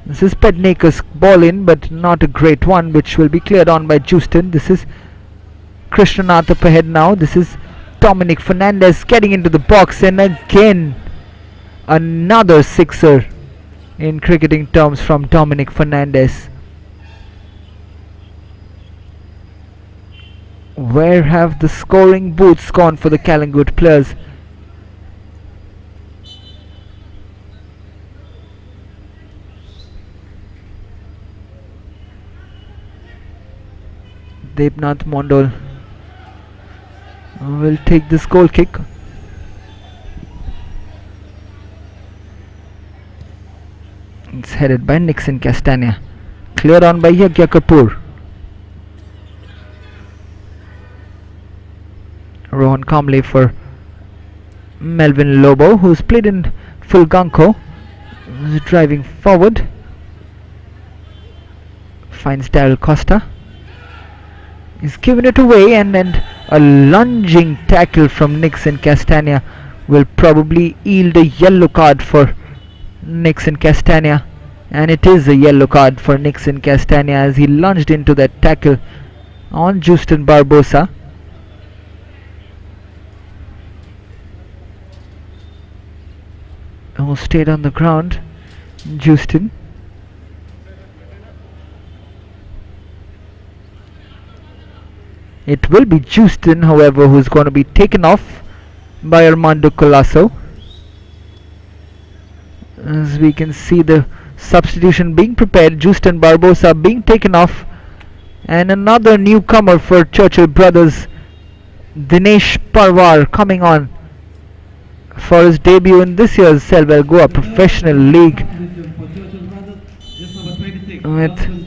This is Pednaker's ball in, but not a great one, which will be cleared on by Justin. This is Krishnanath up ahead now. This is Dominic Fernandez getting into the box, and again another sixer in cricketing terms from Dominic Fernandez. Where have the scoring boots gone for the Calangute players? Debnath Mondol will take this goal kick. It's headed by Nixon Castagna, cleared on by Yagya Kapoor. Rohan Kamle for Melvin Lobo, who's played in Fulganko, is driving forward, finds Daryl Costa. He's given it away, and a lunging tackle from Nixon Castagna will probably yield a yellow card for Nixon Castagna, and it is a yellow card for Nixon Castagna as he lunged into that tackle on Justin Barbosa. Who stayed on the ground. Justin. It will be Justin, however, who's going to be taken off by Armando Colasso. As we can see the substitution being prepared, Justin Barbosa being taken off, and another newcomer for Churchill Brothers, Dinesh Parwar, coming on for his debut in this year's Selvel Goa Professional League. With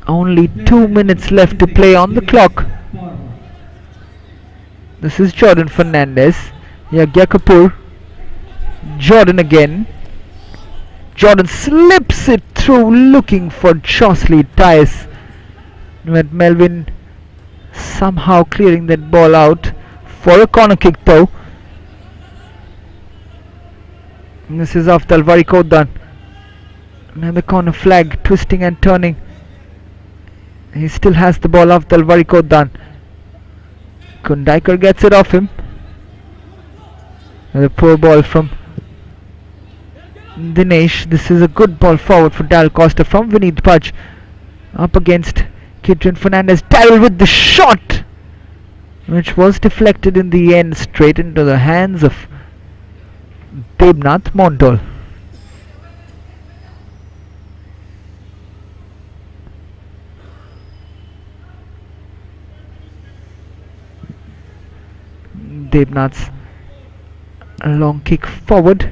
only 2 minutes left to play on the clock. This is Jordan Fernandez. Yagya Kapoor. Jordan again. Jordan slips it through, looking for Josley Tyes, with Melvin somehow clearing that ball out for a corner kick though. And this is Afdal Varikodan. Another corner flag, twisting and turning. He still has the ball off Dalvarikodan. Kundaikar gets it off him. A poor ball from Dinesh. This is a good ball forward for Dal Costa from Vineet Pudge. Up against Kidron Fernandez. Dal with the shot, which was deflected in the end straight into the hands of Debnath Mondal. Debnath's long kick forward.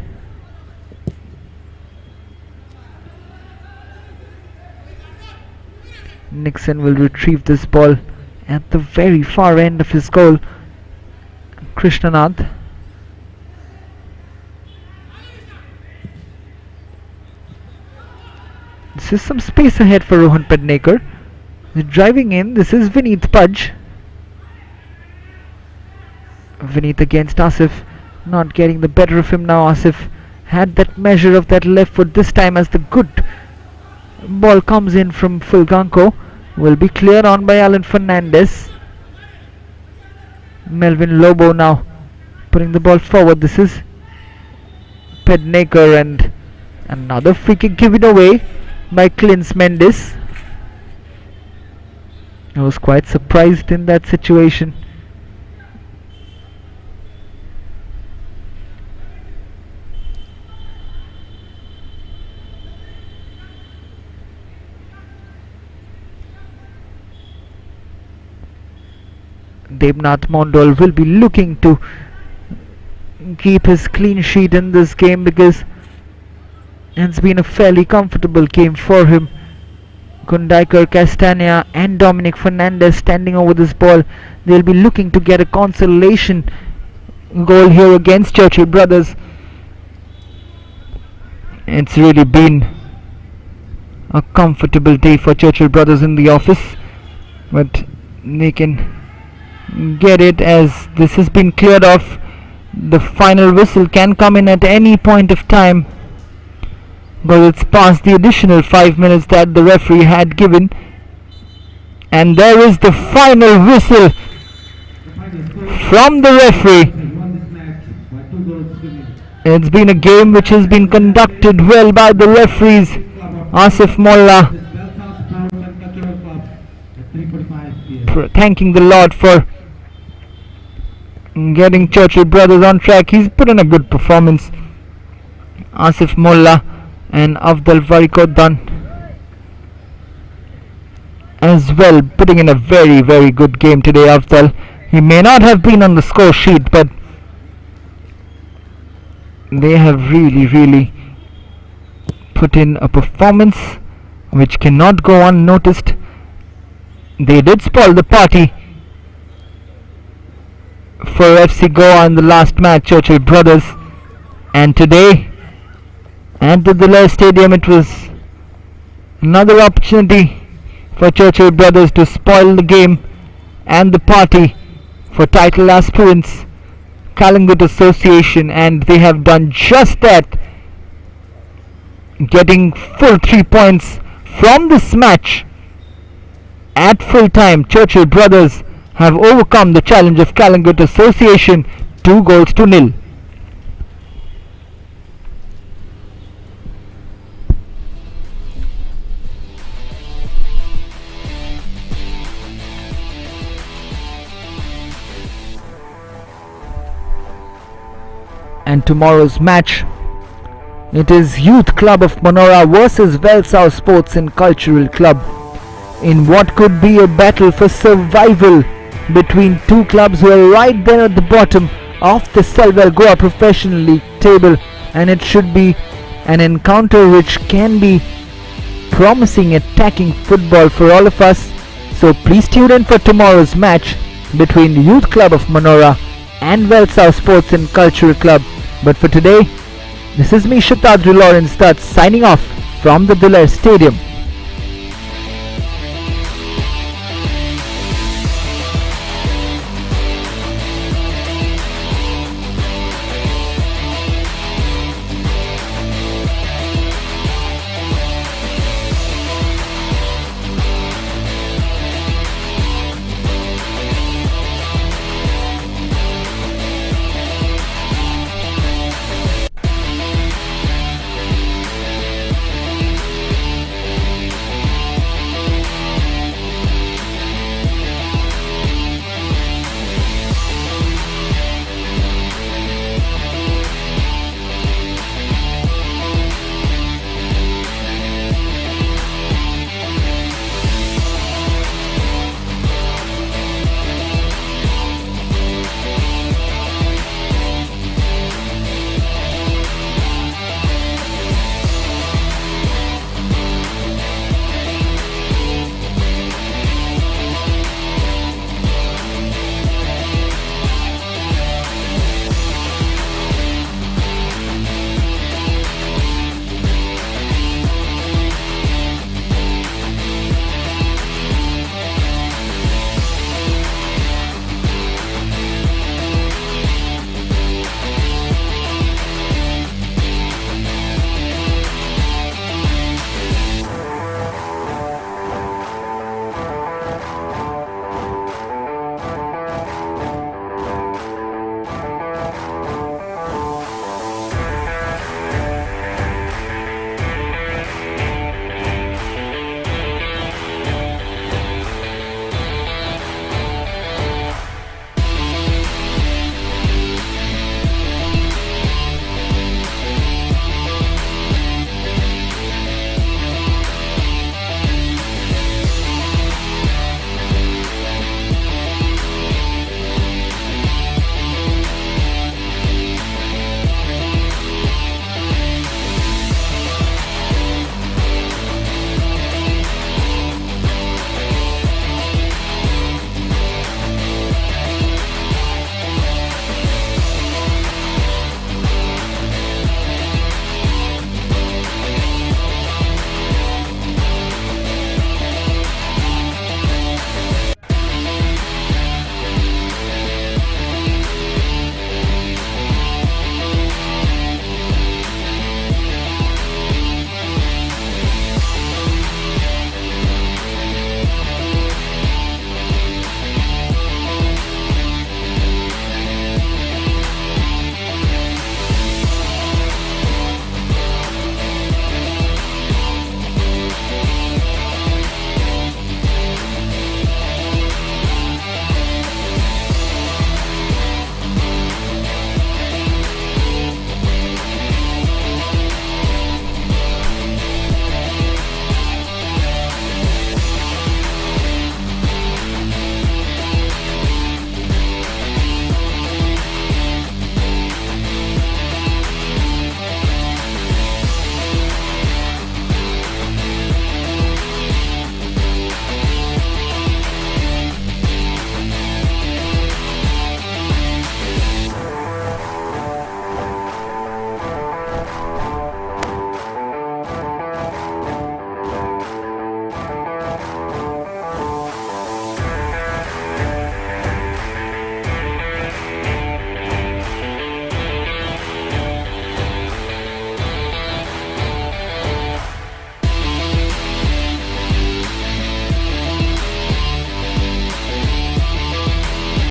Nixon will retrieve this ball at the very far end of his goal. Krishnanath. This is some space ahead for Rohan Pednekar. Driving in, this is Vineet Pudge. Vineet against Asif, not getting the better of him now. Asif had that measure of that left foot this time as the good ball comes in from Fulganko. Will be cleared on by Alan Fernandez. Melvin Lobo now putting the ball forward. This is Pednekar, and another free kick given away by Clint Mendes. I was quite surprised in that situation. Debnath Mondal will be looking to keep his clean sheet in this game, because it's been a fairly comfortable game for him. Kundaikar, Castagna and Dominic Fernandez standing over this ball. They'll be looking to get a consolation goal here against Churchill Brothers. It's really been a comfortable day for Churchill Brothers in the office, but they can get it as this has been cleared off. The final whistle can come in at any point of time, but it's past the additional 5 minutes that the referee had given, and there is the final whistle from the referee. It's been a game which has been conducted well by the referees. Asif Molla thanking the Lord for getting Churchill Brothers on track. He's put in a good performance. Asif Molla and Afdal Varikodan as well, putting in a very, very good game today. Afdal, he may not have been on the score sheet, but they have really, really put in a performance which cannot go unnoticed. They did spoil the party for FC Goa in the last match, Churchill Brothers, and today at the Duler Stadium it was another opportunity for Churchill Brothers to spoil the game and the party for title aspirants Calangute Association, and they have done just that, getting full 3 points from this match. At full time, Churchill Brothers have overcome the challenge of Calangute Association 2-0. And tomorrow's match, it is Youth Club of Manora versus Velsau Sports and Cultural Club, in what could be a battle for survival between two clubs who are right there at the bottom of the Selvel Goa Professional League table, and it should be an encounter which can be promising attacking football for all of us. So please tune in for tomorrow's match between the Youth Club of Manora and Velsau Sports and Cultural Club. But for today, this is me, Shatadri Lawrence Dutt, signing off from the Duler Stadium.